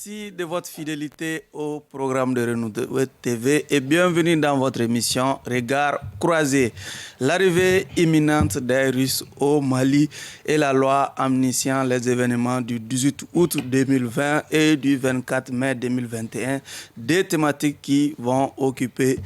Merci de votre fidélité au programme de Renouveau TV et bienvenue dans votre émission Regard croisé. L'arrivée imminente des Russes au Mali et la loi amnistiant les événements du 18 août 2020 et du 24 mai 2021, des thématiques qui vont occuper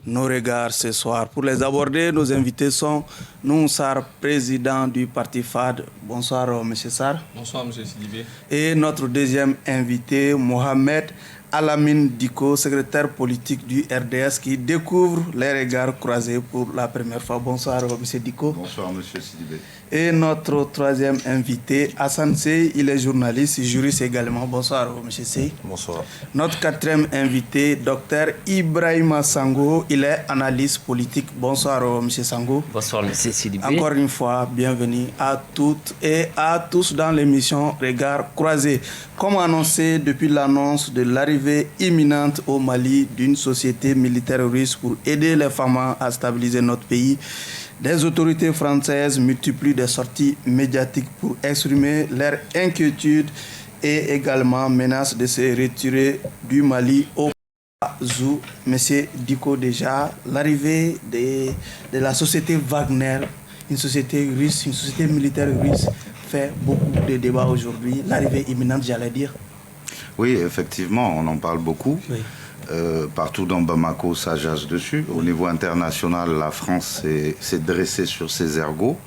nos regards ce soir. Pour les aborder, nos invités sont Noun Sarr, président du parti FAD. Bonsoir, M. Sarr. Bonsoir, M. Sidibé. Et notre deuxième invité, Mohamed Alamine Diko, secrétaire politique du RDS, qui découvre les regards croisés pour la première fois. Bonsoir, M. Diko. Bonsoir, M. Sidibé. Et notre troisième invité, Hassan Sey, il est journaliste, juriste également. Bonsoir, M. Sey. Bonsoir. Notre quatrième invité, Dr Ibrahima Sango, il est analyste politique. Bonsoir, M. Sango. Bonsoir, M. Sidibé. Encore une fois, bienvenue à toutes et à tous dans l'émission Regards croisés. Comme annoncé depuis l'annonce de l'arrivée imminente au Mali d'une société militaire russe pour aider les femmes à stabiliser notre pays, des autorités françaises multiplient des sorties médiatiques pour exprimer leur inquiétude et également menacent de se retirer du Mali au Zou. Monsieur Diko, déjà, l'arrivée de la société Wagner, une société russe, une société militaire russe, fait beaucoup de débats aujourd'hui. L'arrivée imminente, j'allais dire. Oui, effectivement, on en parle beaucoup. Oui. Partout dans Bamako, ça jase dessus. Au niveau international, la France s'est dressée sur ses ergots.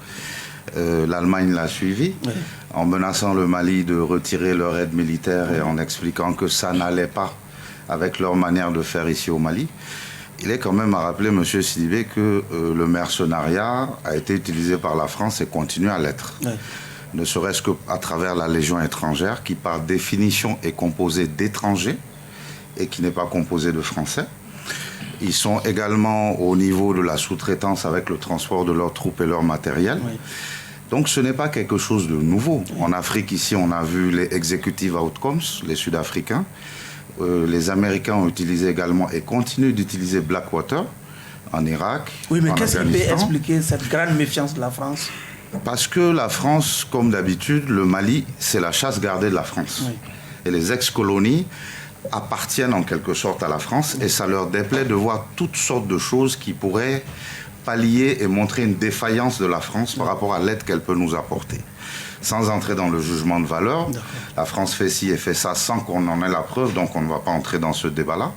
L'Allemagne l'a suivi, oui, en menaçant le Mali de retirer leur aide militaire et en expliquant que ça n'allait pas avec leur manière de faire ici au Mali. Il est quand même à rappeler, M. Sidibé, que le mercenariat a été utilisé par la France et continue à l'être. Oui. Ne serait-ce qu'à travers la Légion étrangère, qui par définition est composée d'étrangers et qui n'est pas composée de Français. Ils sont également au niveau de la sous-traitance avec le transport de leurs troupes et leur matériel. Oui. Donc ce n'est pas quelque chose de nouveau. Oui. En Afrique, ici, on a vu les Executive Outcomes, les Sud-Africains. Les Américains ont utilisé également et continuent d'utiliser Blackwater en Irak. Oui, mais qu'est-ce qui peut expliquer cette grande méfiance de la France? Parce que la France, comme d'habitude, le Mali, c'est la chasse gardée de la France. Oui. Et les ex-colonies appartiennent en quelque sorte à la France, oui, et ça leur déplaît de voir toutes sortes de choses qui pourraient pallier et montrer une défaillance de la France, oui, par rapport à l'aide qu'elle peut nous apporter. Sans entrer dans le jugement de valeur, la France fait ci et fait ça sans qu'on en ait la preuve, donc on ne va pas entrer dans ce débat-là.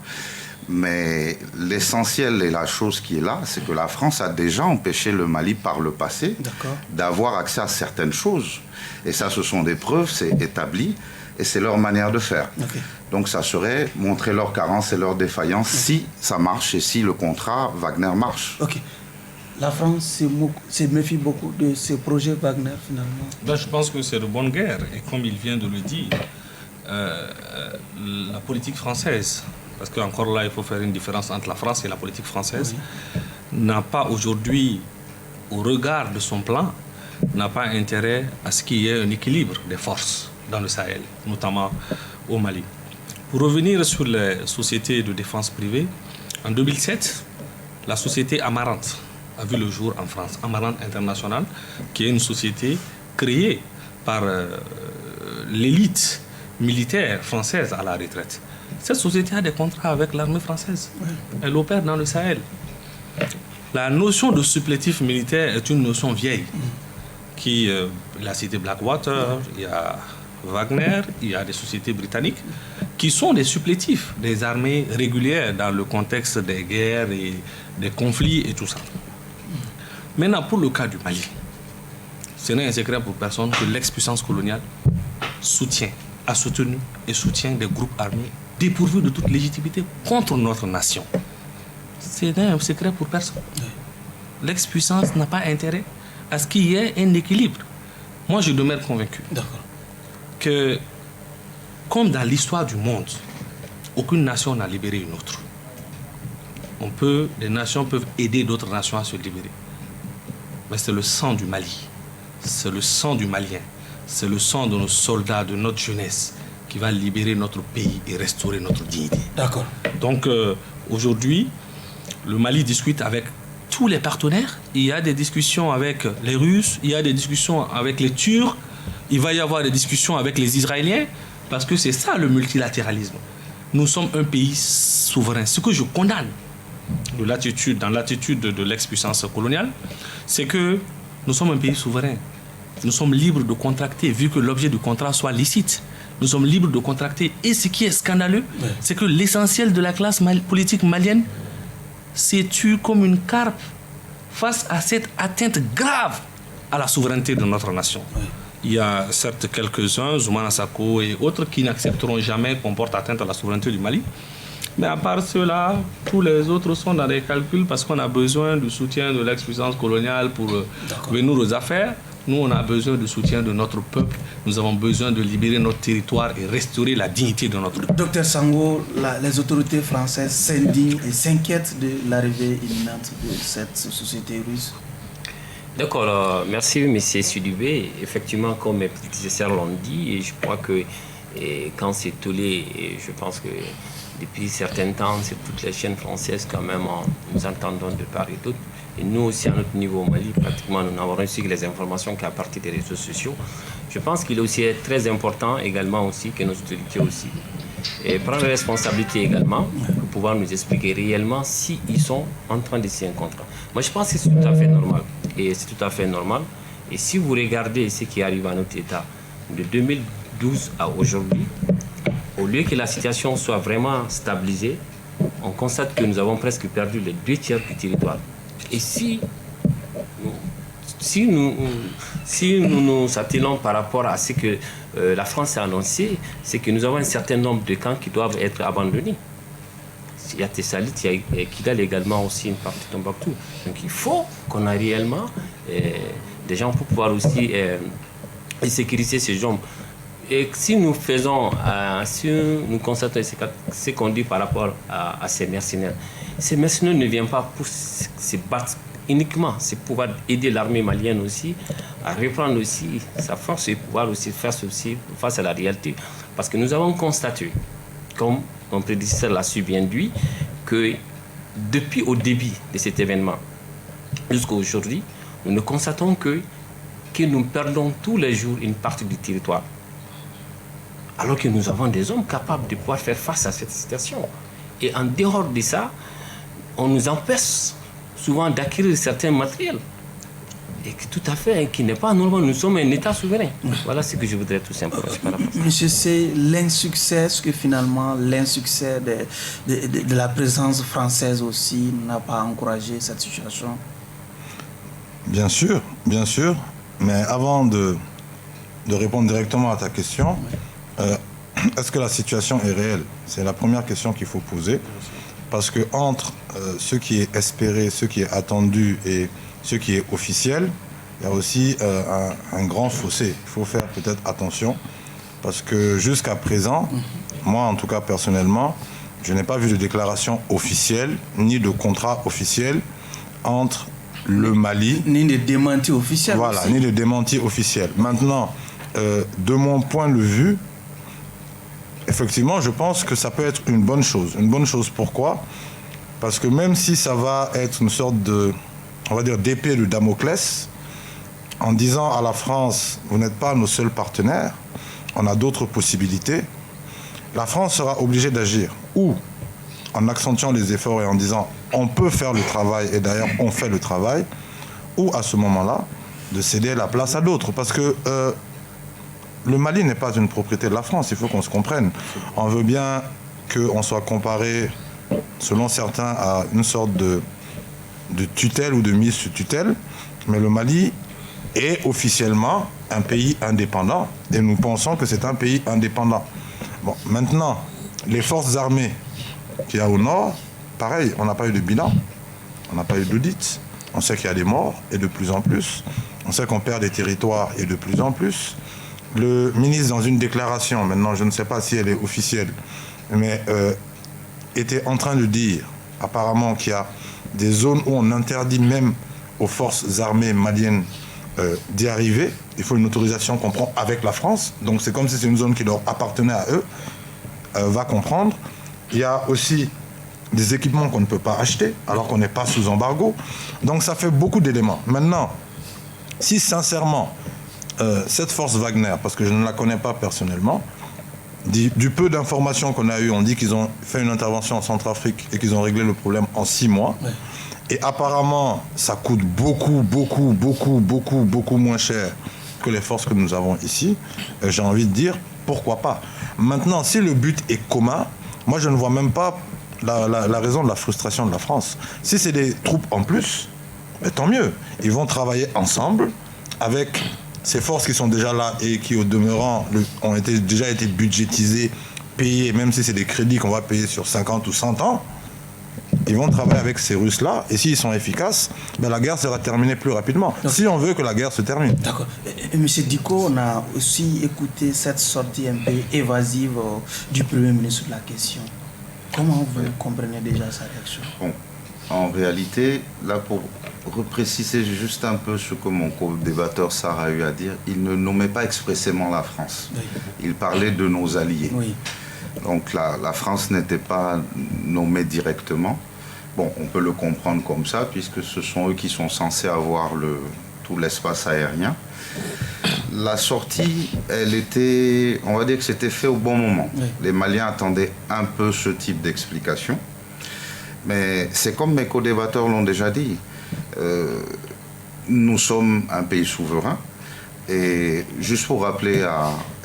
Mais l'essentiel et la chose qui est là, c'est que la France a déjà empêché le Mali par le passé d'avoir accès à certaines choses. Et ça, ce sont des preuves, c'est établi, et c'est leur manière de faire. Okay. Donc ça serait montrer leur carence et leur défaillance, okay, si ça marche et si le contrat Wagner marche. Okay. La France se méfie beaucoup de ces projets Wagner, finalement. Ben, je pense que c'est de bonne guerre. Et comme il vient de le dire, la politique française, parce qu'encore là, il faut faire une différence entre la France et la politique française, oui, n'a pas aujourd'hui, au regard de son plan, n'a pas intérêt à ce qu'il y ait un équilibre des forces dans le Sahel, notamment au Mali. Pour revenir sur les sociétés de défense privée, en 2007, la société Amarante a vu le jour en France. Amarante International, qui est une société créée par l'élite militaire française à la retraite. Cette société a des contrats avec l'armée française. Elle opère dans le Sahel. La notion de supplétif militaire est une notion vieille. Il a cité Blackwater, il y a Wagner, il y a des sociétés britanniques qui sont des supplétifs des armées régulières dans le contexte des guerres et des conflits et tout ça. Maintenant, pour le cas du Mali, ce n'est un secret pour personne que l'ex-puissance coloniale a soutenu et soutient des groupes armés dépourvus de toute légitimité contre notre nation. Ce n'est un secret pour personne. L'ex-puissance n'a pas intérêt à ce qu'il y ait un équilibre. Moi, je demeure convaincu que, comme dans l'histoire du monde, aucune nation n'a libéré une autre. Des nations peuvent aider d'autres nations à se libérer. Mais c'est le sang du Mali, c'est le sang du Malien, c'est le sang de nos soldats, de notre jeunesse, qui va libérer notre pays et restaurer notre dignité. D'accord. Donc, aujourd'hui, le Mali discute avec tous les partenaires. Il y a des discussions avec les Russes, il y a des discussions avec les Turcs, il va y avoir des discussions avec les Israéliens. Parce que c'est ça le multilatéralisme. Nous sommes un pays souverain. Ce que je condamne dans l'attitude de l'ex-puissance coloniale, c'est que nous sommes un pays souverain. Nous sommes libres de contracter, vu que l'objet du contrat soit licite. Nous sommes libres de contracter. Et ce qui est scandaleux, c'est que l'essentiel de la classe politique malienne s'est tue comme une carpe face à cette atteinte grave à la souveraineté de notre nation. Il y a certes quelques-uns, Zoumana Sako et autres, qui n'accepteront jamais qu'on porte atteinte à la souveraineté du Mali. Mais à part ceux-là, tous les autres sont dans des calculs parce qu'on a besoin du soutien de l'ex-puissance coloniale pour venir aux affaires. Nous, on a besoin du soutien de notre peuple. Nous avons besoin de libérer notre territoire et restaurer la dignité de notre peuple. Docteur Sango, les autorités françaises s'indignent et s'inquiètent de l'arrivée imminente de cette société russe. D'accord, merci M. Sidibé. Effectivement, comme mes prédécesseurs l'ont dit, et je crois que quand c'est tollé, je pense que depuis certains temps, c'est toutes les chaînes françaises quand même, nous entendons de part et d'autre. Et nous aussi, à notre niveau au Mali, pratiquement, nous n'avons reçu que les informations qu'à partir des réseaux sociaux. Je pense qu'il est aussi très important également aussi que nos autorités aussi prennent la responsabilité également pour pouvoir nous expliquer réellement s'ils sont en train de signer un contrat. Moi, je pense que c'est tout à fait normal. Et c'est tout à fait normal. Et si vous regardez ce qui arrive à notre État de 2012 à aujourd'hui, au lieu que la situation soit vraiment stabilisée, on constate que nous avons presque perdu les 2 tiers du territoire. Et si nous nous attelons par rapport à ce que la France a annoncé, c'est que nous avons un certain nombre de camps qui doivent être abandonnés. Il y a Tessalit, il y a Kidal également aussi, une partie de Tombouctou. Donc il faut qu'on ait réellement des gens pour pouvoir aussi sécuriser ces gens. Et si nous faisons, si nous constatons ce qu'on dit par rapport à ces mercenaires ne viennent pas pour se battre uniquement, c'est pouvoir aider l'armée malienne aussi à reprendre aussi sa force et pouvoir aussi faire ceci face à la réalité. Parce que nous avons constaté, comme mon prédécesseur l'a su bien dit, que depuis au début de cet événement jusqu'à aujourd'hui, nous ne constatons que nous perdons tous les jours une partie du territoire. Alors que nous avons des hommes capables de pouvoir faire face à cette situation. Et en dehors de ça, on nous empêche souvent d'acquérir certains matériels. Et tout à fait, qui n'est pas normal. Nous sommes un État souverain. Voilà ce que je voudrais tout simplement. Monsieur, c'est l'insuccès, ce que finalement l'insuccès de la présence française aussi n'a pas encouragé cette situation? Bien sûr. Mais avant de répondre directement à ta question, est-ce que la situation est réelle? C'est la première question qu'il faut poser. Parce que entre ce qui est espéré, ce qui est attendu et ce qui est officiel, il y a aussi un grand fossé. Il faut faire peut-être attention. Parce que jusqu'à présent, moi en tout cas personnellement, je n'ai pas vu de déclaration officielle, ni de contrat officiel entre le Mali... Ni de démenti officiel. Voilà, aussi. ni de démenti officiel. Maintenant, de mon point de vue, effectivement, je pense que ça peut être une bonne chose. Une bonne chose, pourquoi? Parce que même si ça va être une sorte de, on va dire, d'épée de Damoclès, en disant à la France, vous n'êtes pas nos seuls partenaires, on a d'autres possibilités, la France sera obligée d'agir. Ou en accentuant les efforts et en disant, on peut faire le travail, et d'ailleurs on fait le travail, ou à ce moment-là, de céder la place à d'autres. Parce que le Mali n'est pas une propriété de la France, il faut qu'on se comprenne. On veut bien qu'on soit comparé, selon certains, à une sorte de tutelle ou de mise sous tutelle, mais le Mali est officiellement un pays indépendant, et nous pensons que c'est un pays indépendant. Bon, maintenant, les forces armées qu'il y a au nord, pareil, on n'a pas eu de bilan, on n'a pas eu d'audit, on sait qu'il y a des morts, et de plus en plus, on sait qu'on perd des territoires, et de plus en plus. Le ministre, dans une déclaration, maintenant je ne sais pas si elle est officielle, mais était en train de dire apparemment qu'il y a des zones où on interdit même aux forces armées maliennes d'y arriver. Il faut une autorisation qu'on prend avec la France, donc c'est comme si c'est une zone qui leur appartenait à eux, va comprendre. Il y a aussi des équipements qu'on ne peut pas acheter alors qu'on n'est pas sous embargo, donc ça fait beaucoup d'éléments. Maintenant, si sincèrement cette force Wagner, parce que je ne la connais pas personnellement, Du peu d'informations qu'on a eues, on dit qu'ils ont fait une intervention en Centrafrique et qu'ils ont réglé le problème en 6 mois. Ouais. Et apparemment, ça coûte beaucoup moins cher que les forces que nous avons ici. J'ai envie de dire, pourquoi pas. Maintenant, si le but est commun, moi je ne vois même pas la raison de la frustration de la France. Si c'est des troupes en plus, tant mieux. Ils vont travailler ensemble avec ces forces qui sont déjà là et qui, au demeurant, ont déjà été budgétisées, payées, même si c'est des crédits qu'on va payer sur 50 ou 100 ans. Ils vont travailler avec ces Russes-là, et s'ils sont efficaces, la guerre sera terminée plus rapidement. Donc, si on veut que la guerre se termine. D'accord. Monsieur Dicko, on a aussi écouté cette sortie un peu évasive du Premier ministre de la question. Comment vous comprenez déjà sa réaction? Bon, en réalité, là, pour repréciser juste un peu ce que mon co-débatteur Sarah a eu à dire, il ne nommait pas expressément la France. Oui. Il parlait de nos alliés. Oui. Donc la France n'était pas nommée directement. Bon, on peut le comprendre comme ça, puisque ce sont eux qui sont censés avoir tout l'espace aérien. La sortie, on va dire que c'était fait au bon moment. Oui. Les Maliens attendaient un peu ce type d'explication. Mais c'est comme mes co-débatteurs l'ont déjà dit. Nous sommes un pays souverain. Et juste pour rappeler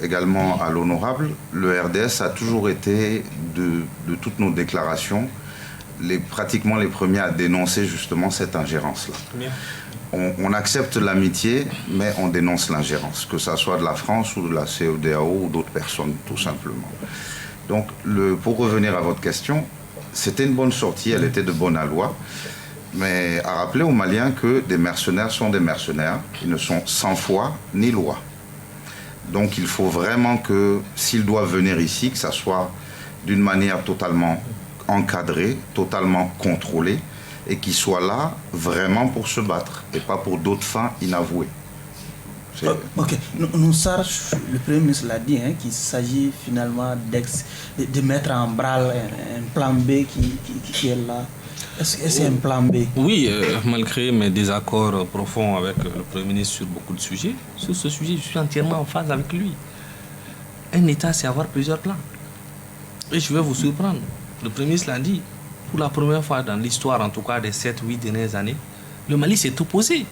également à l'honorable, le RDS a toujours été, de toutes nos déclarations, pratiquement les premiers à dénoncer justement cette ingérence-là. On accepte l'amitié, mais on dénonce l'ingérence, que ça soit de la France ou de la CEDEAO ou d'autres personnes, tout simplement. Donc, pour revenir à votre question, c'était une bonne sortie, elle était de bonne aloi. Mais à rappeler aux Maliens que des mercenaires sont des mercenaires, ils ne sont sans foi ni loi. Donc il faut vraiment que, s'ils doivent venir ici, que ça soit d'une manière totalement encadrée, totalement contrôlée, et qu'ils soient là vraiment pour se battre, et pas pour d'autres fins inavouées. Ok, Noussar, le Premier ministre l'a dit, qu'il s'agit finalement de mettre en branle un plan B qui est là. Est-ce que c'est un plan B? Oui, malgré mes désaccords profonds avec le Premier ministre sur beaucoup de sujets, sur ce sujet, je suis entièrement en phase avec lui. Un État, c'est avoir plusieurs plans. Et je vais vous surprendre. Le Premier ministre l'a dit, pour la première fois dans l'histoire, en tout cas des 7-8 dernières années, le Mali s'est opposé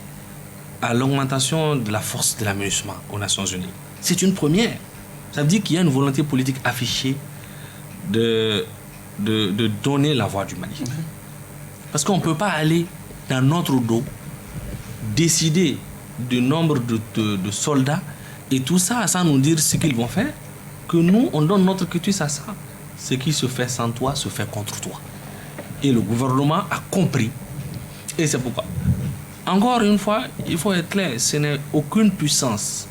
à l'augmentation de la force de l'aménagement aux Nations Unies. C'est une première. Ça veut dire qu'il y a une volonté politique affichée de donner la voix du Mali. Parce qu'on ne peut pas aller dans notre dos, décider du nombre de soldats et tout ça sans nous dire ce qu'ils vont faire, que nous, on donne notre quitus à ça. Ce qui se fait sans toi se fait contre toi. Et le gouvernement a compris. Et c'est pourquoi. Encore une fois, il faut être clair, ce n'est aucune puissance,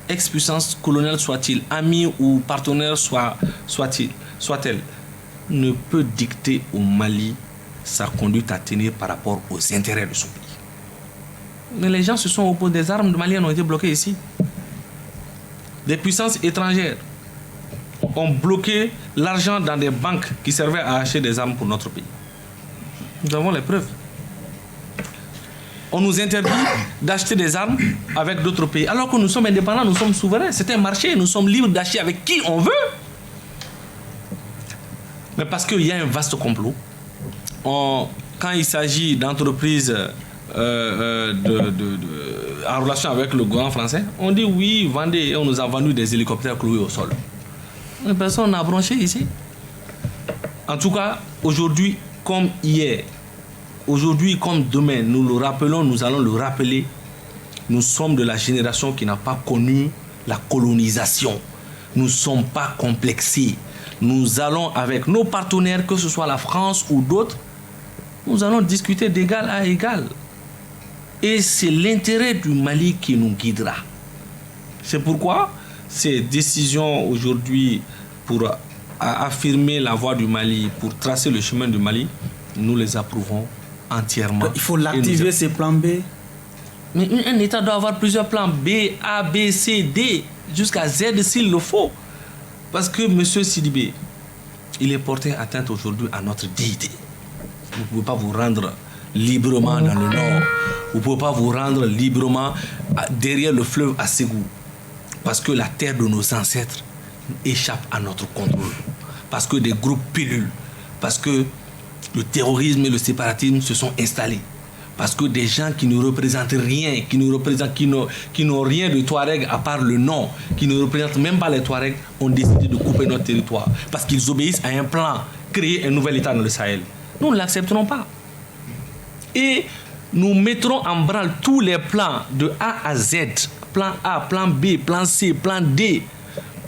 ex-puissance coloniale soit-il, ami ou partenaire soit-elle, ne peut dicter au Mali sa conduite à tenir par rapport aux intérêts de son pays. Mais les gens se sont opposés, des armes maliennes ont été bloquées ici. Des puissances étrangères ont bloqué l'argent dans des banques qui servaient à acheter des armes pour notre pays. Nous avons les preuves. On nous interdit d'acheter des armes avec d'autres pays. Alors que nous sommes indépendants, nous sommes souverains. C'est un marché, nous sommes libres d'acheter avec qui on veut. Mais parce qu'il y a un vaste complot, quand il s'agit d'entreprises en relation avec le gouvernement français, on dit oui, vendez, et on nous a vendu des hélicoptères cloués au sol. Mais personne n'a branché ici. En tout cas, aujourd'hui comme hier, aujourd'hui comme demain, nous le rappelons, nous allons le rappeler, nous sommes de la génération qui n'a pas connu la colonisation. Nous ne sommes pas complexés. Nous allons avec nos partenaires, que ce soit la France ou d'autres, nous allons discuter d'égal à égal. Et c'est l'intérêt du Mali qui nous guidera. C'est pourquoi ces décisions aujourd'hui pour affirmer la voie du Mali, pour tracer le chemin du Mali, nous les approuvons entièrement. Il faut l'activer, ces plans B. Mais un État doit avoir plusieurs plans B, A, B, C, D, jusqu'à Z s'il le faut. Parce que M. Sidibé, il est porté atteinte aujourd'hui à notre dignité. Vous ne pouvez pas vous rendre librement dans le nord. Vous ne pouvez pas vous rendre librement derrière le fleuve à Ségou. Parce que la terre de nos ancêtres échappent à notre contrôle. Parce que des groupes pilules, parce que le terrorisme et le séparatisme se sont installés. Parce que des gens qui ne représentent rien, qui n'ont rien de Touareg à part le nom, qui ne représentent même pas les Touaregs, ont décidé de couper notre territoire. Parce qu'ils obéissent à un plan, créer un nouvel État dans le Sahel. Nous ne l'accepterons pas. Et nous mettrons en branle tous les plans de A à Z, plan A, plan B, plan C, plan D,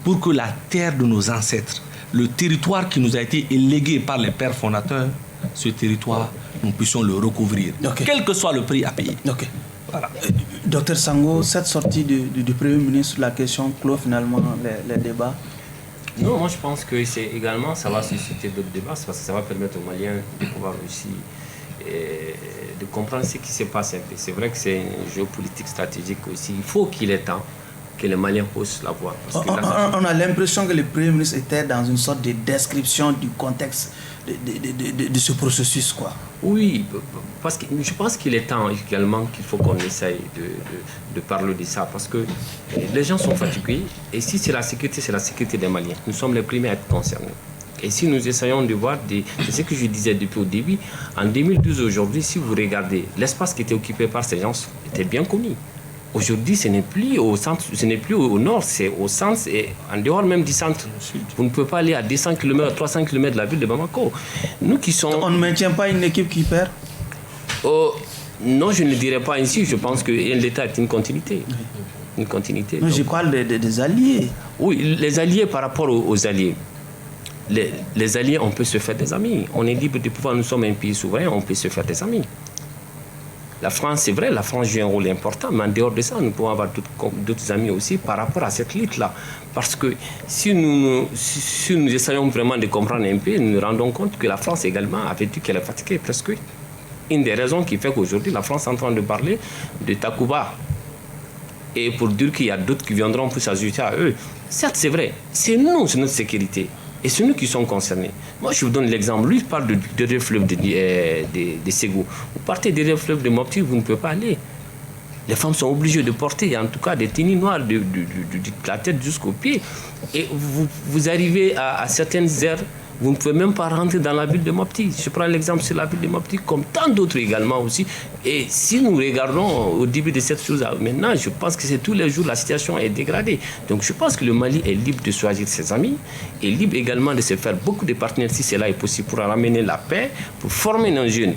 pour que la terre de nos ancêtres, le territoire qui nous a été élégué par les pères fondateurs, ce territoire, nous puissions le recouvrir, quel que soit le prix à payer. Voilà. Docteur Sango, cette sortie du Premier ministre, la question clôt finalement les débats. Non, moi je pense que c'est également, ça va susciter d'autres débats, parce que ça va permettre aux Maliens de pouvoir aussi de comprendre ce qui se passe un peu. C'est vrai que c'est une géopolitique stratégique aussi. Il faut qu'il ait temps que les Maliens puissent la voir. On a l'impression que le Premier ministre était dans une sorte de description du contexte de ce processus, quoi. Oui, parce que je pense qu'il est temps également qu'il faut qu'on essaye de parler de ça, parce que les gens sont fatigués, et si c'est la sécurité des Maliens. Nous sommes les premiers à être concernés. Et si nous essayons de voir, c'est ce que je disais depuis au début, en 2012 aujourd'hui, si vous regardez, l'espace qui était occupé par ces gens était bien connu. Aujourd'hui, ce n'est plus au centre, ce n'est plus au nord, c'est au centre et en dehors même du centre. Vous ne pouvez pas aller à 200 km, 300 km de la ville de Bamako. Nous qui sommes... On ne maintient pas une équipe qui perd? Non, je ne dirais pas ainsi. Je pense que l'État est une continuité. Une continuité. Non, je parle des alliés. Oui, les alliés par rapport aux alliés. Les alliés, on peut se faire des amis. On est libre de pouvoir, nous sommes un pays souverain, on peut se faire des amis. La France, c'est vrai, la France joue un rôle important, mais en dehors de ça, nous pouvons avoir d'autres amis aussi par rapport à cette lutte-là. Parce que si nous essayons vraiment de comprendre un peu, nous nous rendons compte que la France également avait dit qu'elle est fatiguée presque. Une des raisons qui fait qu'aujourd'hui, la France est en train de parler de Takuba. Et pour dire qu'il y a d'autres qui viendront pour s'ajouter à eux. Certes, c'est vrai, c'est nous, c'est notre sécurité. Et c'est nous qui sommes concernés. Moi, je vous donne l'exemple. Lui, il parle de fleuve de Ségou. Vous partez des fleuves de Mopti, vous ne pouvez pas aller. Les femmes sont obligées de porter, en tout cas, des tenues noires de la tête jusqu'aux pieds. Et vous arrivez à certaines aires, vous ne pouvez même pas rentrer dans la ville de Mopti. Je prends l'exemple sur la ville de Mopti, comme tant d'autres également aussi. Et si nous regardons au début de cette chose, maintenant, je pense que c'est tous les jours, la situation est dégradée. Donc je pense que le Mali est libre de choisir ses amis, et libre également de se faire beaucoup de partenaires, si cela est possible, pour ramener la paix, pour former nos jeunes.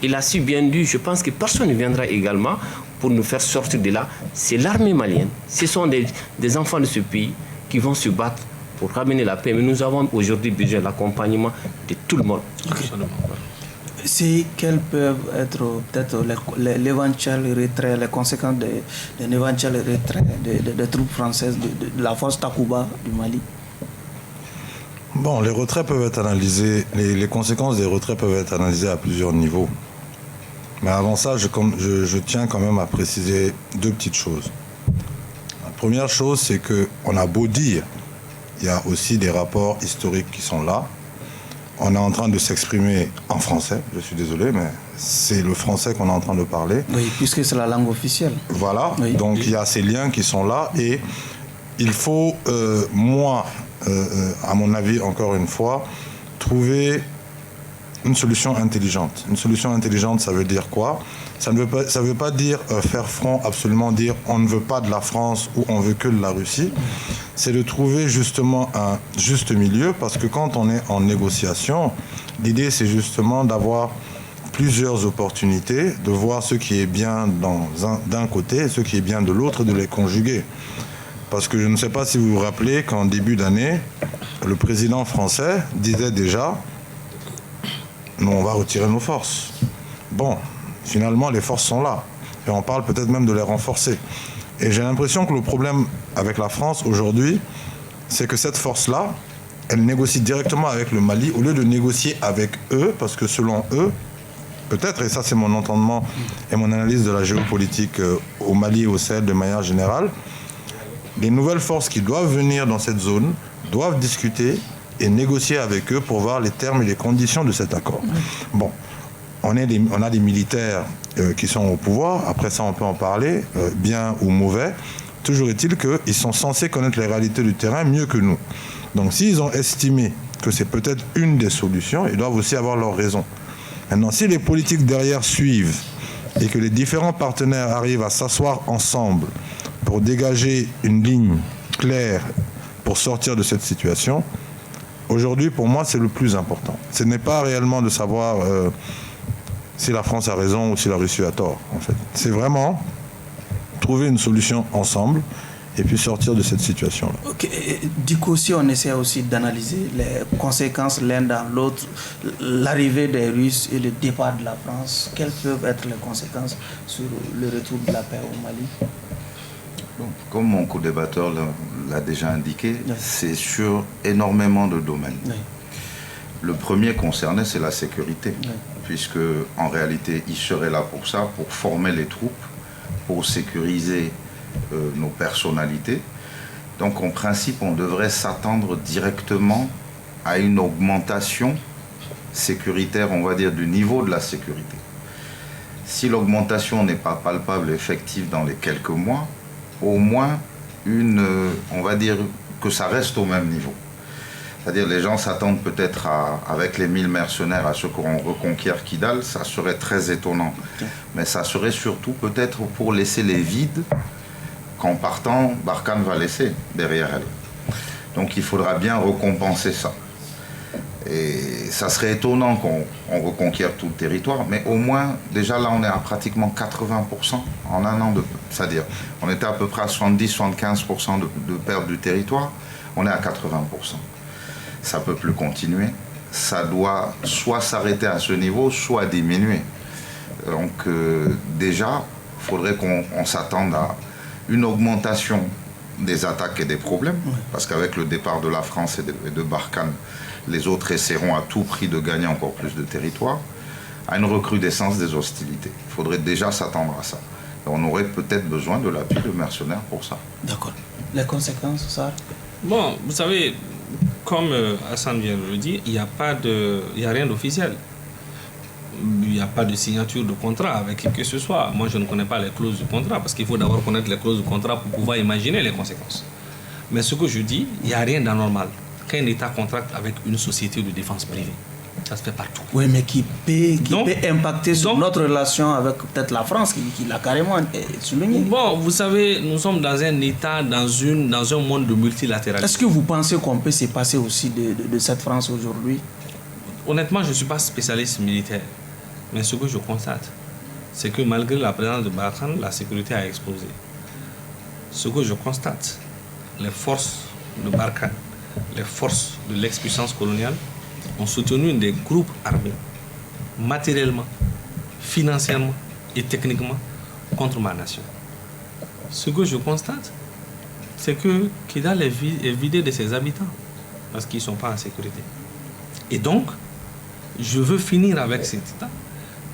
Il a su bien dit, je pense que personne ne viendra également pour nous faire sortir de là. C'est l'armée malienne. Ce sont des enfants de ce pays qui vont se battre pour ramener la paix. Mais nous avons aujourd'hui besoin de l'accompagnement de tout le monde. Si quels peuvent être peut-être l'éventuel retrait, les conséquences d'un éventuel retrait des troupes françaises de la force Takuba du Mali? Bon, les retraits peuvent être analysés, les conséquences des retraits peuvent être analysées à plusieurs niveaux. Mais avant ça, je tiens quand même à préciser deux petites choses. La première chose, c'est qu'on a beau dire, il y a aussi des rapports historiques qui sont là. On est en train de s'exprimer en français, je suis désolé, mais c'est le français qu'on est en train de parler. Oui, puisque c'est la langue officielle. Voilà, oui. Donc il y a ces liens qui sont là et il faut, à mon avis, encore une fois, trouver une solution intelligente. Une solution intelligente, ça veut dire quoi? Ça ne veut pas dire faire front, absolument dire on ne veut pas de la France ou on veut que de la Russie. C'est de trouver justement un juste milieu, parce que quand on est en négociation, l'idée c'est justement d'avoir plusieurs opportunités, de voir ce qui est bien d'un côté et ce qui est bien de l'autre, de les conjuguer. Parce que je ne sais pas si vous vous rappelez qu'en début d'année, le président français disait déjà nous, on va retirer nos forces. Bon, finalement, les forces sont là. Et on parle peut-être même de les renforcer. Et j'ai l'impression que le problème avec la France aujourd'hui, c'est que cette force-là, elle négocie directement avec le Mali, au lieu de négocier avec eux, parce que selon eux, peut-être, et ça c'est mon entendement et mon analyse de la géopolitique au Mali et au Sahel de manière générale, les nouvelles forces qui doivent venir dans cette zone doivent discuter et négocier avec eux pour voir les termes et les conditions de cet accord. Bon, on a des militaires qui sont au pouvoir, après ça on peut en parler, bien ou mauvais. Toujours est-il qu'ils sont censés connaître les réalités du terrain mieux que nous. Donc s'ils ont estimé que c'est peut-être une des solutions, ils doivent aussi avoir leur raison. Maintenant, si les politiques derrière suivent et que les différents partenaires arrivent à s'asseoir ensemble pour dégager une ligne claire pour sortir de cette situation, aujourd'hui, pour moi, c'est le plus important. Ce n'est pas réellement de savoir si la France a raison ou si la Russie a tort, en fait. C'est vraiment trouver une solution ensemble et puis sortir de cette situation-là. Ok. Du coup, si on essaie aussi d'analyser les conséquences l'un dans l'autre, l'arrivée des Russes et le départ de la France, quelles peuvent être les conséquences sur le retour de la paix au Mali? Donc, comme mon co-débatteur l'a déjà indiqué, c'est sur énormément de domaines. Oui. Le premier concerné, c'est la sécurité, puisque en réalité, il serait là pour ça, pour former les troupes, pour sécuriser nos personnalités. Donc en principe, on devrait s'attendre directement à une augmentation sécuritaire, on va dire, du niveau de la sécurité. Si l'augmentation n'est pas palpable et effective dans les quelques mois, au moins on va dire que ça reste au même niveau. C'est-à-dire les gens s'attendent peut-être avec les 1000 mercenaires à ce qu'on reconquiert Kidal, ça serait très étonnant. Mais ça serait surtout peut-être pour laisser les vides qu'en partant, Barkhane va laisser derrière elle. Donc il faudra bien récompenser ça. Et ça serait étonnant qu'on reconquiert tout le territoire, mais au moins, déjà là, on est à pratiquement 80% en un an. C'est-à-dire, on était à peu près à 70-75% de perte du territoire, on est à 80%. Ça ne peut plus continuer. Ça doit soit s'arrêter à ce niveau, soit diminuer. Donc déjà, il faudrait qu'on s'attende à une augmentation des attaques et des problèmes, parce qu'avec le départ de la France et de Barkhane, les autres essaieront à tout prix de gagner encore plus de territoire, à une recrudescence des hostilités. Il faudrait déjà s'attendre à ça. Et on aurait peut-être besoin de l'appui de mercenaires pour ça. D'accord. Les conséquences, ça? Bon, vous savez, comme Hassan vient de le dire, il n'y a rien d'officiel. Il n'y a pas de signature de contrat avec qui que ce soit. Moi, je ne connais pas les clauses du contrat, parce qu'il faut d'abord connaître les clauses du contrat pour pouvoir imaginer les conséquences. Mais ce que je dis, il n'y a rien d'anormal. Qu'un État contracte avec une société de défense privée, ça se fait partout. Oui, mais qui peut impacter sur notre relation avec peut-être la France, qui l'a carrément souligné. Bon, vous savez, nous sommes dans un État, dans un monde de multilatéralisme. Est-ce que vous pensez qu'on peut se passer aussi de cette France aujourd'hui? Honnêtement, je ne suis pas spécialiste militaire. Mais ce que je constate, c'est que malgré la présence de Barkhane, la sécurité a explosé. Ce que je constate, les forces de Barkhane, les forces de l'ex-puissance coloniale ont soutenu des groupes armés, matériellement, financièrement et techniquement, contre ma nation. Ce que je constate, c'est que Kidal est vidé de ses habitants, parce qu'ils ne sont pas en sécurité. Et donc, je veux finir avec cet État.